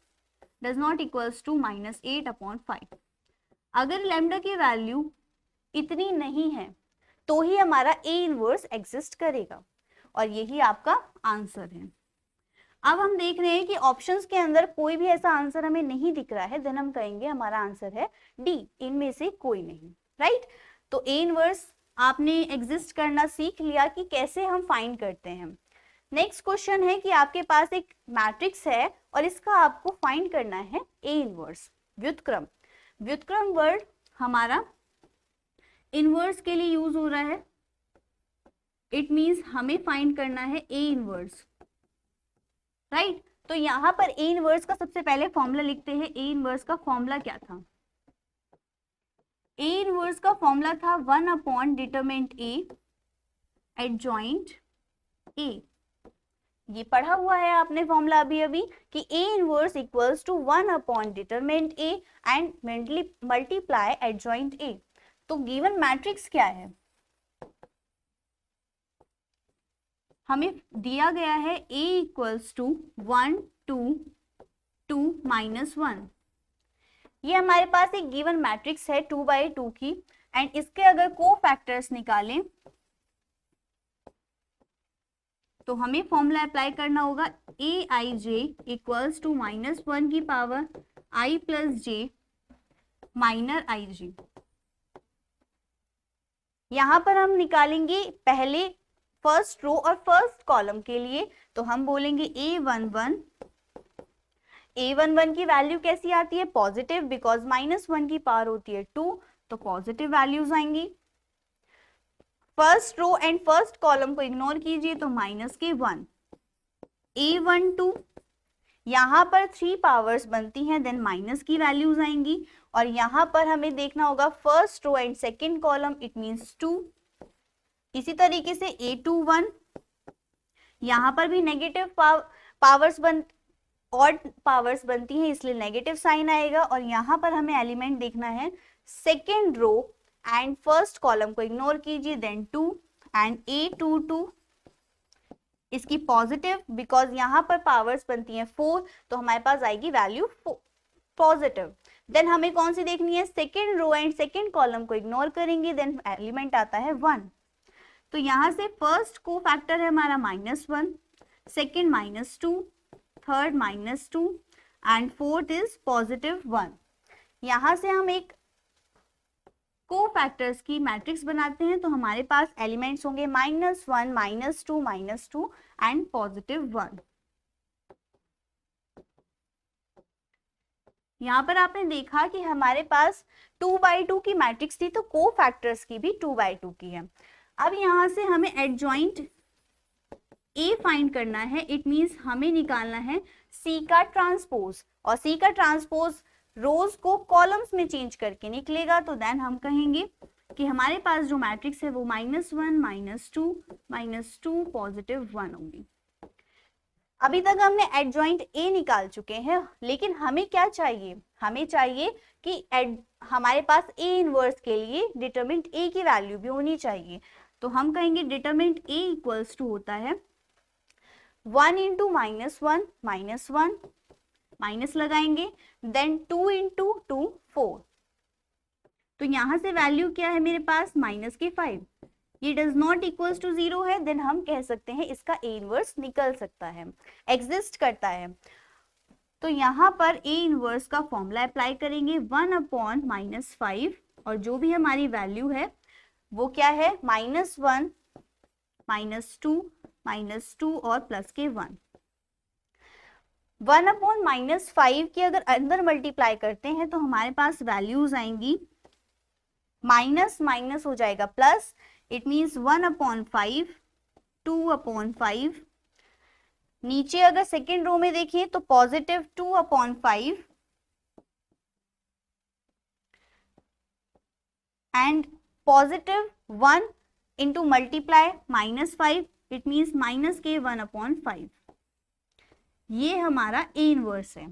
does not equals to minus 8/5। अगर लेमडा की वैल्यू इतनी नहीं है तो ही हमारा ए इनवर्स एग्जिस्ट करेगा और यही आपका आंसर है। अब हम देख रहे हैं कि ऑप्शंस के अंदर कोई भी ऐसा आंसर हमें नहीं दिख रहा है, देन हम कहेंगे हमारा आंसर है डी, इनमें से कोई नहीं, राइट। तो ए इनवर्स आपने एग्जिस्ट करना सीख लिया कि कैसे हम फाइंड करते हैं। नेक्स्ट क्वेश्चन है कि आपके पास एक मैट्रिक्स है और इसका आपको फाइंड करना है ए इनवर्स, व्युत्क्रम। व्युत्क्रम वर्ड हमारा इनवर्स के लिए यूज हो रहा है, इट मींस हमें फाइंड करना है ए इनवर्स, राइट। तो यहां पर ए इनवर्स का सबसे पहले फॉर्मूला लिखते हैं। ए इनवर्स का फॉर्मूला क्या था, ए इनवर्स का फॉर्मूला था 1 डिटरमिनेंट ए एडजॉइंट ए। ये पढ़ा हुआ है आपने फॉर्मूला अभी कि A inverse equals to 1 determinant A and multiply adjoint A. तो गिवन मैट्रिक्स क्या है, हमें दिया गया है a इक्वल्स टू 1 2 2 -1। ये हमारे पास एक गिवन मैट्रिक्स है 2/2 की एंड इसके अगर कोफैक्टर्स निकालें तो हमें फॉर्मूला अप्लाई करना होगा aij इक्वल्स टू -1 की power i plus j minor ig। यहां पर हम निकालेंगे पहले फर्स्ट रो और फर्स्ट कॉलम के लिए, तो हम बोलेंगे a11 की वैल्यू कैसी आती है, पॉजिटिव, बिकॉज -1 की पावर होती है 2, तो पॉजिटिव वैल्यूज आएंगी। First row and first column को इग्नोर कीजिए तो -1। a12 यहाँ पर 3 पावर्स बनती हैं, देन माइनस की वैल्यूज आएंगी और यहाँ पर हमें देखना होगा first row and second column, it means 2 इसी तरीके से A21, यहाँ पर भी नेगेटिव पावर्स ऑड पावर्स बनती हैं, इसलिए नेगेटिव साइन आएगा। और यहाँ पर हमें एलिमेंट देखना है second row and first column को इग्नोर कीजिए, देन 2 एंड A22 इसकी पॉजिटिव, बिकॉज यहाँ पर पावर्स बनती हैं 4, तो हमारे पास आएगी वैल्यू पॉजिटिव। देन हमें कौन सी देखनी है, second row and second column को इग्नोर करेंगे, देन एलिमेंट आता है 1। तो यहाँ से फर्स्ट को फैक्टर है हमारा -1, second -2, third -2 and fourth is +1। यहाँ से हम एक को फैक्टर्स की मैट्रिक्स बनाते हैं, तो हमारे पास एलिमेंट्स होंगे -1, -2, -2 एंड +1। यहाँ पर आपने देखा कि हमारे पास 2/2 की मैट्रिक्स थी, तो को फैक्टर्स की भी 2/2 की है। अब यहाँ से हमें एडजॉइंट ए फाइंड करना है, इट मींस हमें निकालना है सी का ट्रांसपोज, और सी का ट्रांसपोज रोज को कॉलम्स में चेंज करके निकलेगा। तो देन हम कहेंगे कि हमारे पास जो मैट्रिक्स है वो -1, -2, -2 +1 होगी। अभी तक हमने एडजॉइंट ए निकाल चुके हैं, लेकिन हमें क्या चाहिए, हमें चाहिए कि हमारे पास ए इनवर्स के लिए डिटरमिनेंट ए की वैल्यू भी होनी चाहिए। तो हम कहेंगे डिटरमिनेंट ए इक्वल्स टू होता है 1 × -1, -1 माइनस लगाएंगे, देन 2 × 2 4। तो यहां से वैल्यू क्या है मेरे पास -5, ये डज नॉट इक्वल्स टू 0 है, देन हम कह सकते हैं इसका ए इनवर्स निकल सकता है, एग्जिस्ट करता है। तो यहाँ पर ए इनवर्स का फॉर्मूला अप्लाई करेंगे 1/-5, और जो भी हमारी वैल्यू है वो क्या है -1, -2, -2 और प्लस के 1। 1/-5 की अगर अंदर मल्टीप्लाई करते हैं तो हमारे पास वैल्यूज आएंगी, माइनस माइनस हो जाएगा प्लस, इट मीन्स 1/5, 2/5। नीचे अगर सेकेंड रो में देखिए तो positive 2/5 and positive 1 into multiply -5, it means -1/5। ये हमारा ए इनवर्स है,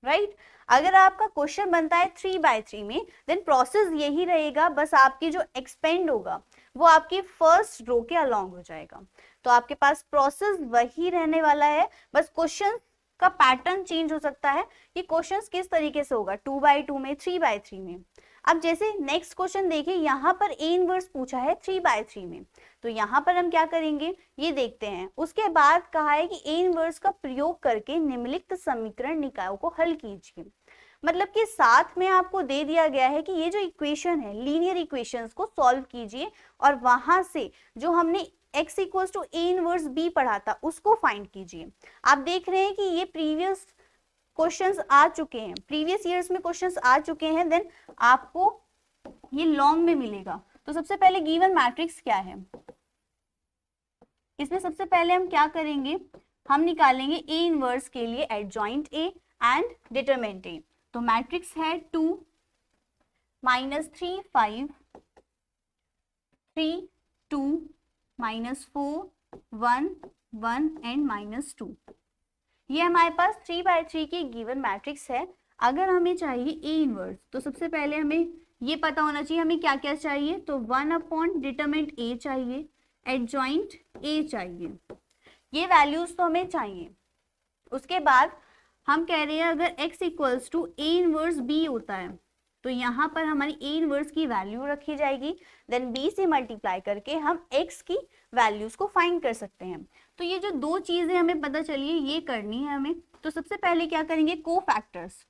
राइट। अगर आपका क्वेश्चन बनता है 3/3 में, देन प्रोसेस यही रहेगा, बस आपकी जो एक्सपेंड होगा वो आपकी फर्स्ट रो के अलोंग हो जाएगा। तो आपके पास प्रोसेस वही रहने वाला है, बस क्वेश्चन का पैटर्न चेंज हो सकता है कि क्वेश्चंस किस तरीके से होगा, 2/2 में, 3/3 में। अब जैसे नेक्स्ट क्वेश्चन देखिए, यहाँ पर ए इनवर्स पूछा है 3/3 में, तो यहाँ पर हम क्या करेंगे ये देखते हैं। उसके बाद कहा है कि ए इनवर्स का प्रयोग करके निम्नलिखित समीकरण निकायों को हल कीजिए। मतलब कि साथ में आपको दे दिया गया है कि ये जो इक्वेशन है, लीनियर इक्वेशंस को सॉल्व कीजिए, और वहां से जो हमने x = a इनवर्स b पढ़ा था उसको फाइंड कीजिए। आप देख रहे हैं कि ये प्रीवियस क्वेश्चंस आ चुके हैं, प्रीवियस ईयर्स में क्वेश्चंस आ चुके हैं, देन आपको ये लॉन्ग में मिलेगा। तो सबसे पहले गिवन मैट्रिक्स क्या है, इसमें सबसे पहले हम क्या करेंगे, हम निकालेंगे ए इनवर्स के लिए adjoint A and determinant A. तो मैट्रिक्स है 2 -3 5 3 2 -4 1 1 एंड -2। ये हमारे पास 3/3 की गिवन मैट्रिक्स है। अगर हमें चाहिए ए इनवर्स, तो सबसे पहले हमें ये पता होना चाहिए हमें क्या क्या चाहिए। तो 1/डिटरमिनेंट ए चाहिए, एडजॉइंट ए चाहिए, ये वैल्यूज तो हमें चाहिए। उसके बाद हम कह रहे हैं अगर x = a इनवर्स b होता है, तो यहाँ पर हमारी a इनवर्स की वैल्यू रखी जाएगी, देन b से मल्टीप्लाई करके हम x की वैल्यूज को फाइंड कर सकते हैं। तो ये जो दो चीजें हमें पता चली है ये करनी है हमें। तो सबसे पहले क्या करेंगे, कोफैक्टर्स।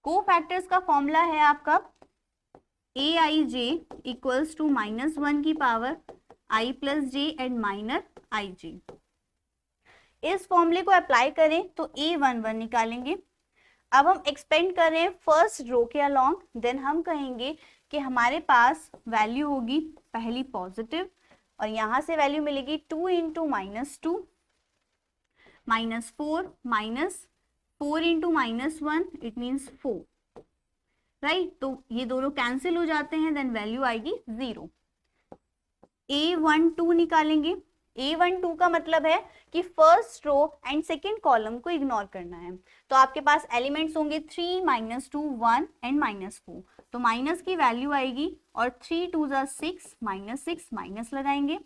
कोफैक्टर्स का फॉर्मूला है आपका aij = -1 की power i + j and minor ij। इस फॉर्मूले को अप्लाई करें तो a11 निकालेंगे। अब हम एक्सपेंड कर रहे हैं फर्स्ट रो के अलोंग, देन हम कहेंगे कि हमारे पास वैल्यू होगी पहली पॉजिटिव, और यहां से वैल्यू मिलेगी 2 × -2 -4 -4 × -1, इट मीन्स 4। राइट, तो ये दोनों कैंसिल हो जाते हैं, देन वैल्यू आएगी 0। A12 निकालेंगे। A12 का मतलब है कि first row and second column को इग्नोर करना है। तो आपके पास एलिमेंट्स होंगे 3, -2, 1 एंड -4। तो माइनस की वैल्यू आएगी और 3 2 6, -6 माइनस लगाएंगे।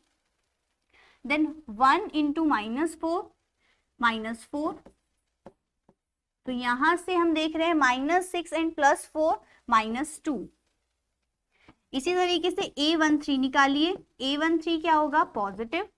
Then 1 into -4, -4। तो यहां से हम देख रहे हैं -6 एंड +4, -2। इसी तरीके से A13 निकालिए। A13 क्या होगा? पॉजिटिव,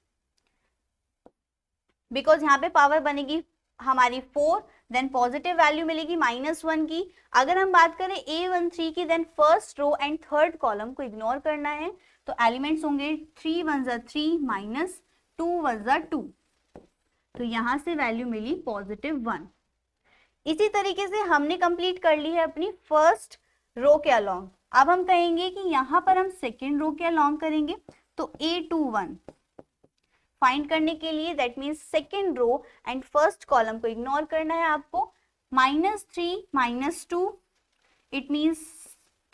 बिकॉज यहाँ पे पावर बनेगी हमारी 4, देन पॉजिटिव वैल्यू मिलेगी -1 की। अगर हम बात करें A13 की, then first row and third column को इग्नोर करना है। तो एलिमेंट्स होंगे 3 1 3 -2 1 2। तो यहां से वैल्यू मिली +1। इसी तरीके से हमने कंप्लीट कर ली है अपनी फर्स्ट रो के अलोंग। अब हम कहेंगे कि यहाँ पर हम सेकेंड रो के अलोंग करेंगे। तो A21 फाइंड करने के लिए, that means second row and first column को इग्नोर करना है आपको। -3 -2, इट मीन्स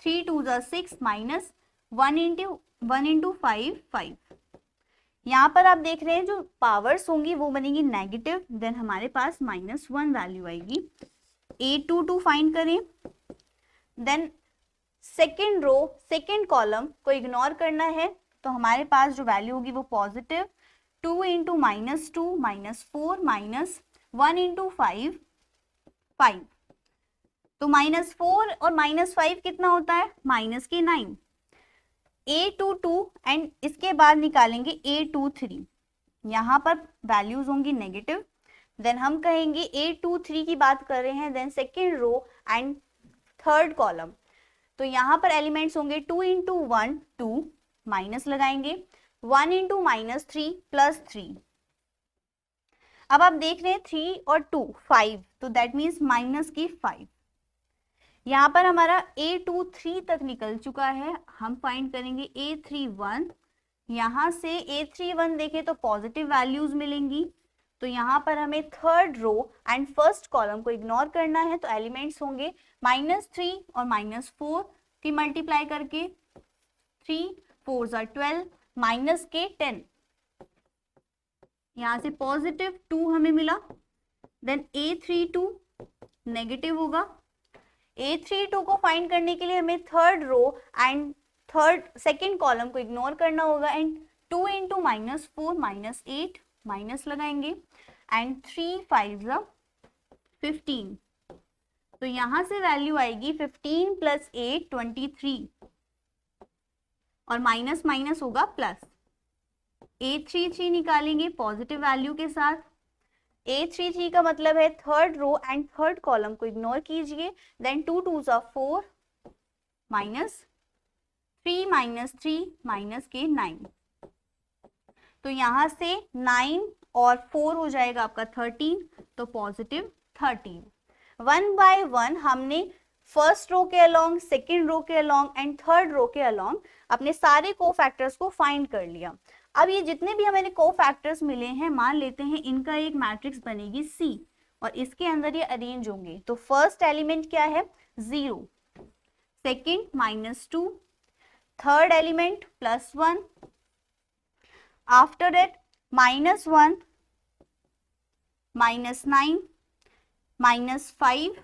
3 2 6, -1 इंटू 5 5। यहाँ पर आप देख रहे हैं जो पावर्स होंगी वो बनेगी नेगेटिव, देन हमारे पास -1 वैल्यू आएगी। A22 फाइंड करें। Then second row second column को इग्नोर करना है। तो हमारे पास जो वैल्यू होगी वो पॉजिटिव, 2 इंटू -2 -4 -1 इंटू 5 5। तो -4 और -5 कितना होता है? -9। A22 एंड इसके बाद निकालेंगे A23। यहाँ पर वैल्यूज होंगी नेगेटिव। देन हम कहेंगे A23 की बात कर रहे हैं, then second row and third column. तो यहाँ पर एलिमेंट्स होंगे 2 इंटू 1 2, माइनस लगाएंगे, 1 इंटू -3 +3। अब आप देख रहे हैं 3 और 2 5, तो दैट मीन्स माइनस की 5। यहाँ पर हमारा A23 तक निकल चुका है। हम फाइंड करेंगे A31। यहाँ से A31 देखें तो पॉजिटिव वैल्यूज मिलेंगी। तो यहाँ पर हमें third row and first column को इग्नोर करना है। तो एलिमेंट्स होंगे -3 और -4 की मल्टीप्लाई करके, 3 4 12 माइनस के 10। यहाँ से पॉजिटिव 2 हमें मिला। देन A32 नेगेटिव होगा। A32 को फाइंड करने के लिए हमें third row and second column को इग्नोर करना होगा। एंड 2 इंटू -4 -8 माइनस लगाएंगे, एंड 3 5 15। तो यहां से वैल्यू आएगी 15 + 8 23, और माइनस माइनस होगा प्लस। A33 निकालेंगे पॉजिटिव वैल्यू के साथ। A33 का मतलब है third row and third column को इग्नोर कीजिए। देन 2 2 4 -3 -3 माइनस के 9। तो यहां से 9 और 4 हो जाएगा आपका 13, तो पॉजिटिव 13। 1 बाय 1 हमने फर्स्ट रो के अलोंग, सेकेंड रो के अलोंग एंड थर्ड रो के अलोंग अपने सारे कोफैक्टर्स को फाइंड कर लिया। अब ये जितने भी हमें कोफैक्टर्स मिले हैं, मान लेते हैं इनका एक मैट्रिक्स बनेगी C और इसके अंदर ये अरेंज होंगे। तो फर्स्ट एलिमेंट क्या है? 0, second -2, third element +1, after that -1 -9 -5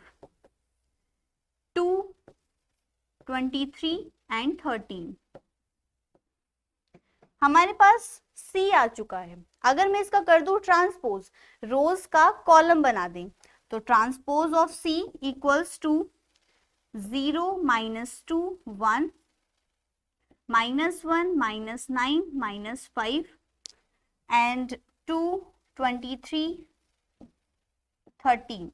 2 23 and 13। हमारे पास C आ चुका है। अगर मैं इसका कर दूं ट्रांसपोज, रोज का कॉलम बना दें, तो transpose of C equals to 0 -2 1 -1 -9 -5 and 2 23 13।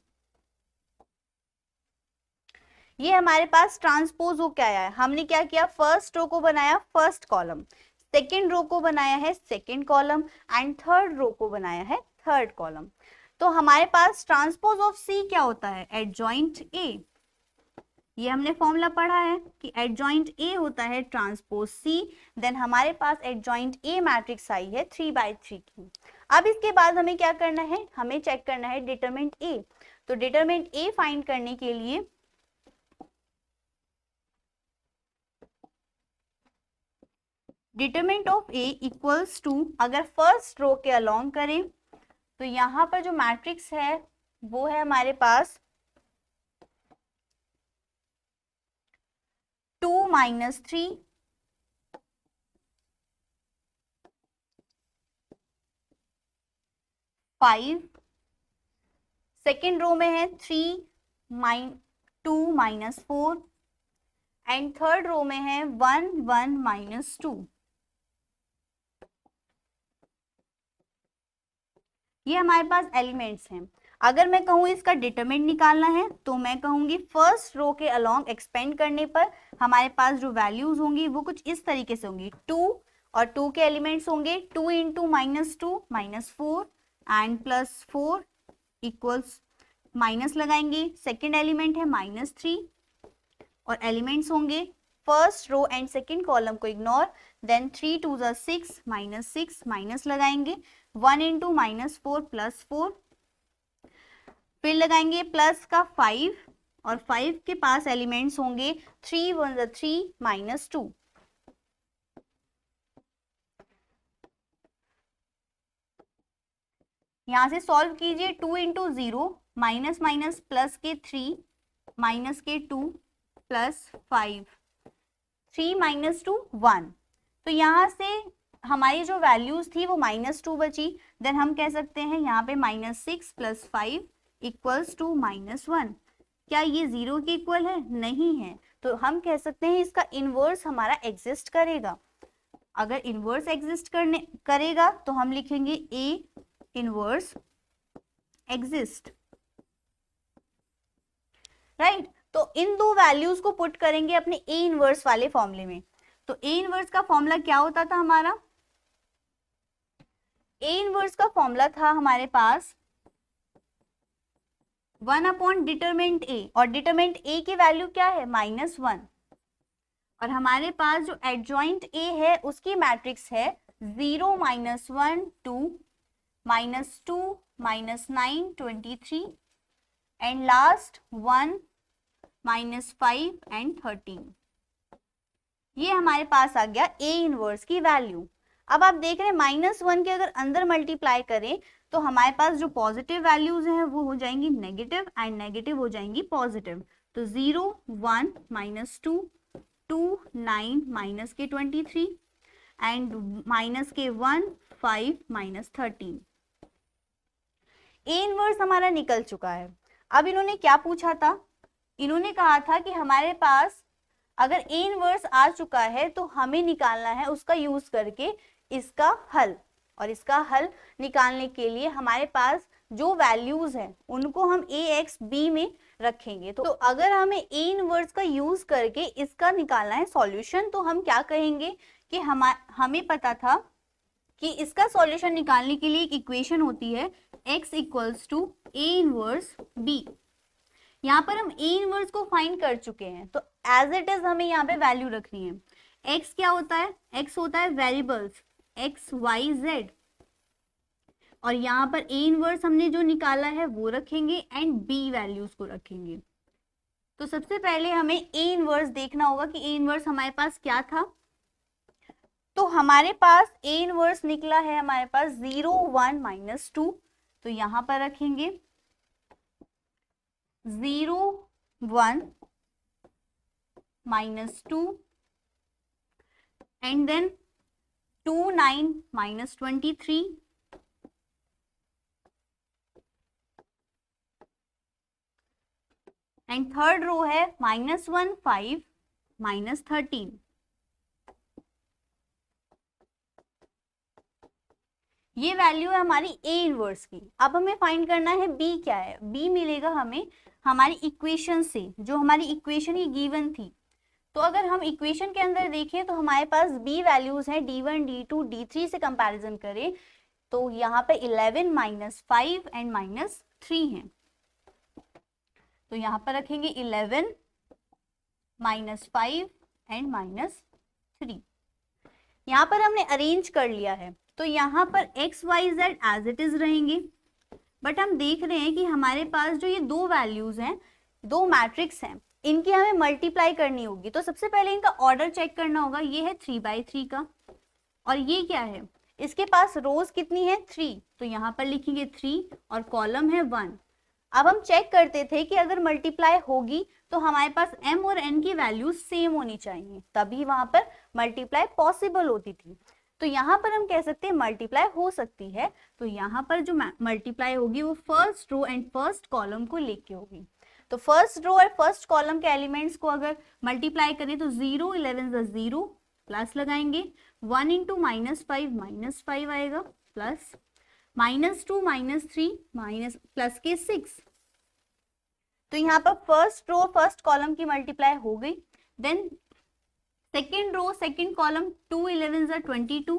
ये हमारे पास ट्रांसपोज हो क्या है? हमने क्या किया? फर्स्ट रो को बनाया फर्स्ट कॉलम, सेकेंड रो को बनाया है second column and third row को बनाया है थर्ड कॉलम। तो हमारे पास ट्रांसपोज ऑफ C क्या होता है? Adjoint A। ये हमने फॉर्मूला पढ़ा है कि एडजॉइंट A होता है ट्रांसपोज C। देन हमारे पास एडजॉइंट A मैट्रिक्स आई है 3/3 की। अब इसके बाद हमें क्या करना है? हमें चेक करना है डिटरमिनेंट A। तो डिटरमिनेंट A फाइंड करने के लिए determinant of A equals to, अगर फर्स्ट रो के अलोंग करें तो यहाँ पर जो मैट्रिक्स है वो है हमारे पास 2 - 3, 5, सेकेंड रो में है 3 2 - 4 एंड थर्ड रो में है 1 1 - 2। ये हमारे पास एलिमेंट्स हैं। अगर मैं कहूँ इसका डिटरमिनेंट निकालना है तो मैं कहूंगी फर्स्ट रो के अलोंग एक्सपेंड करने पर हमारे पास जो वैल्यूज होंगी वो कुछ इस तरीके से होंगी। 2 और 2 के एलिमेंट्स होंगे 2 × -2 -4 एंड +4 इक्वल्स, माइनस लगाएंगे, सेकेंड एलिमेंट है -3 और एलिमेंट्स होंगे first row and second column को इग्नोर, देन 3 2 6 -6 माइनस लगाएंगे, 1 × -4 +4, फिर लगाएंगे प्लस का 5 और 5 के पास एलिमेंट्स होंगे 3 1 3 -2। यहां से सॉल्व कीजिए, 2 × 0 माइनस माइनस प्लस के 3 माइनस के 2 प्लस 5, 3 - 2 1। तो यहाँ से हमारी जो वैल्यूज थी वो -2 बची, देन हम कह सकते हैं यहाँ पे -6 + 5 इक्वल्स टू -1। क्या ये 0 के इक्वल है? नहीं है, तो हम कह सकते हैं इसका इनवर्स हमारा एग्जिस्ट करेगा। अगर इनवर्स एग्जिस्ट करेगा तो हम लिखेंगे A इनवर्स एग्जिस्ट, राइट। तो इन दो वैल्यूज को पुट करेंगे अपने A इनवर्स वाले फॉर्मूले में। तो A इनवर्स का फॉर्मूला क्या होता था हमारा? A इनवर्स का फॉर्मूला था हमारे पास 1 डिटरमिनेंट A, और डिटरमिनेंट A की वैल्यू क्या है? -1, और हमारे पास जो एडजॉइंट A है उसकी मैट्रिक्स है 0 -1 2 -2 -9 23 एंड लास्ट 1 -5 एंड 13। ये हमारे पास आ गया A इनवर्स की वैल्यू। अब आप देख रहे हैं -1 के अगर अंदर मल्टीप्लाई करें तो हमारे पास जो पॉजिटिव वैल्यूज हैं वो हो जाएंगी नेगेटिव एंड नेगेटिव हो जाएंगी पॉजिटिव। तो 0 1 -2 2 9 -23 एंड -1 5 -13। A इनवर्स हमारा निकल चुका है। अब इन्होंने क्या पूछा था? इन्होंने कहा था कि हमारे पास अगर A इनवर्स आ चुका है तो हमें निकालना है उसका यूज करके इसका हल, और इसका हल निकालने के लिए हमारे पास जो वैल्यूज हैं उनको हम AX B में रखेंगे। तो अगर हमें A इनवर्स का यूज करके इसका निकालना है सॉल्यूशन, तो हम क्या कहेंगे कि हमें पता था कि इसका सॉल्यूशन निकालने के लिए एक इक्वेशन होती है x = A इनवर्स B। यहाँ पर हम A इनवर्स को फाइंड कर चुके हैं, तो एज इट इज हमें यहाँ पे वैल्यू रखनी है। x क्या होता है? x होता है वेरिएबल्स x y z, और यहाँ पर A इनवर्स हमने जो निकाला है वो रखेंगे एंड B वैल्यूज को रखेंगे। तो सबसे पहले हमें A इनवर्स देखना होगा कि A इनवर्स हमारे पास क्या था। तो हमारे पास A इनवर्स निकला है हमारे पास 0 1 -2, तो यहाँ पर रखेंगे 0 1 -2 and then 2 9 -23 and third row है -1 5 -13। ये वैल्यू है हमारी A इनवर्स की। अब हमें फाइंड करना है B क्या है। B मिलेगा हमें हमारी इक्वेशन से, जो हमारी इक्वेशन ही गिवन थी। तो अगर हम इक्वेशन के अंदर देखें तो हमारे पास B वैल्यूज हैं D1 D2 D3 से कंपैरिजन करें तो यहाँ पे 11 -5 एंड -3 हैं। तो यहाँ पर रखेंगे 11 -5 एंड -3। यहाँ पर हमने अरेंज कर लिया है, तो यहाँ पर x y z as it is रहेंगे, बट हम देख रहे हैं कि हमारे पास जो ये दो वैल्यूज हैं, दो मैट्रिक्स हैं, इनकी हमें मल्टीप्लाई करनी होगी। तो सबसे पहले इनका ऑर्डर चेक करना होगा। ये है 3/3 का, और ये क्या है, इसके पास रोज कितनी है 3, तो यहाँ पर लिखेंगे 3 और कॉलम है 1। अब हम चेक करते थे कि अगर मल्टीप्लाई होगी तो हमारे पास m और n की वैल्यू सेम होनी चाहिए, तभी वहां पर मल्टीप्लाई पॉसिबल होती थी। तो यहाँ पर हम कह सकते हैं मल्टीप्लाई हो सकती है। तो यहाँ पर जो मल्टीप्लाई होगी वो first row and first column को लेके होगी। तो फर्स्ट रो और फर्स्ट कॉलम के एलिमेंट्स को अगर मल्टीप्लाई करें तो 0 11 0 प्लस लगाएंगे, 1 इंटू -5 आएगा, प्लस -2 -3 माइनस प्लस के 6। तो यहाँ पर फर्स्ट रो फर्स्ट कॉलम की मल्टीप्लाई हो गई। Then second row second column 2 11 22,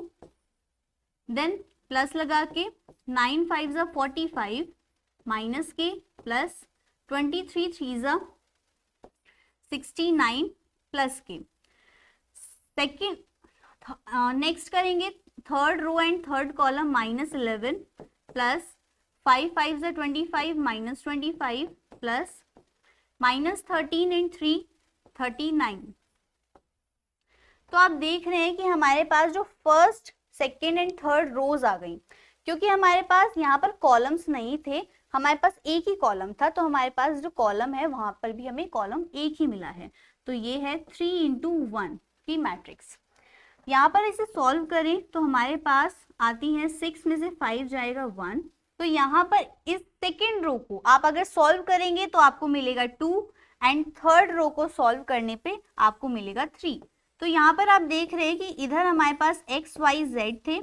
then plus लगा के 9 5 45 माइनस के प्लस 23 3 69 प्लस के। सेकेंड नेक्स्ट करेंगे third row and third column -11 plus 5 5 25 -25 plus -13 and 3 39। तो आप देख रहे हैं कि हमारे पास जो फर्स्ट सेकेंड एंड थर्ड रोज आ गई, क्योंकि हमारे पास यहाँ पर कॉलम्स नहीं थे, हमारे पास एक ही कॉलम था, तो हमारे पास जो कॉलम है वहां पर भी हमें कॉलम एक ही मिला है। तो ये है 3 इंटू 1 की मैट्रिक्स। यहाँ पर इसे सॉल्व करें तो हमारे पास आती है 6 में से 5 जाएगा 1। तो यहाँ पर इस सेकेंड रो को आप अगर सॉल्व करेंगे तो आपको मिलेगा 2 एंड थर्ड रो को सॉल्व करने पे आपको मिलेगा 3। तो यहाँ पर आप देख रहे हैं कि इधर हमारे पास x y z थे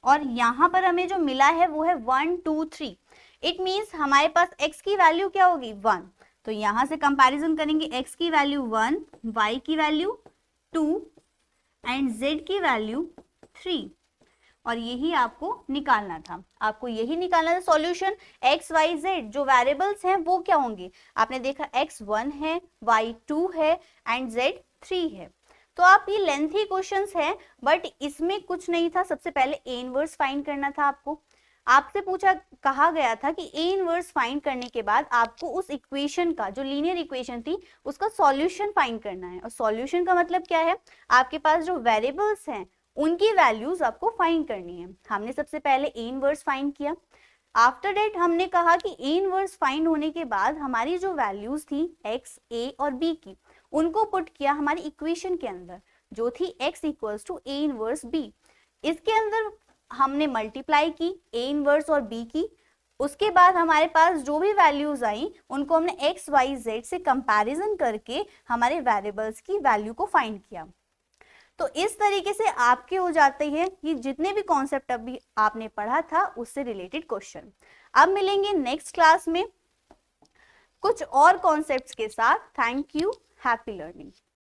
और यहाँ पर हमें जो मिला है वो है 1 2 3। इट मीन्स हमारे पास x की वैल्यू क्या होगी 1। तो यहाँ से कंपैरिजन करेंगे, x की वैल्यू 1, y की वैल्यू 2 एंड z की वैल्यू 3, और यही आपको निकालना था। आपको यही निकालना था सॉल्यूशन। x y z जो वेरिएबल्स हैं वो क्या होंगे, आपने देखा x 1 है, y 2 है एंड z 3 है। तो आप ये लेंथी क्वेश्चंस है बट इसमें कुछ नहीं था। सबसे पहले a इनवर्स फाइंड करना था आपको। आपसे कहा गया था कि a इनवर्स फाइंड करने के बाद आपको उस इक्वेशन का, जो लीनियर इक्वेशन थी, उसका सॉल्यूशन फाइंड करना है। और सॉल्यूशन का मतलब क्या है, आपके पास जो वेरिएबल्स हैं उनकी वैल्यूज आपको फाइंड करनी है। हमने सबसे पहले a इनवर्स फाइंड किया। आफ्टर डेट हमने कहा कि a इनवर्स फाइंड होने के बाद हमारी जो वैल्यूज थी x, a और b की, उनको पुट किया हमारी इक्वेशन के अंदर, जो थी x equals to a inverse b। इसके अंदर हमने मल्टीप्लाई की a इनवर्स और b की। उसके बाद हमारे पास जो भी वैल्यूज आई उनको हमने x, y, z से कंपैरिजन करके हमारे वेरिएबल्स की वैल्यू को फाइंड किया। तो इस तरीके से आपके हो जाते हैं ये जितने भी कॉन्सेप्ट अभी आपने पढ़ा था उससे रिलेटेड क्वेश्चन। अब मिलेंगे नेक्स्ट क्लास में कुछ और कॉन्सेप्ट्स के साथ। Thank you, happy learning.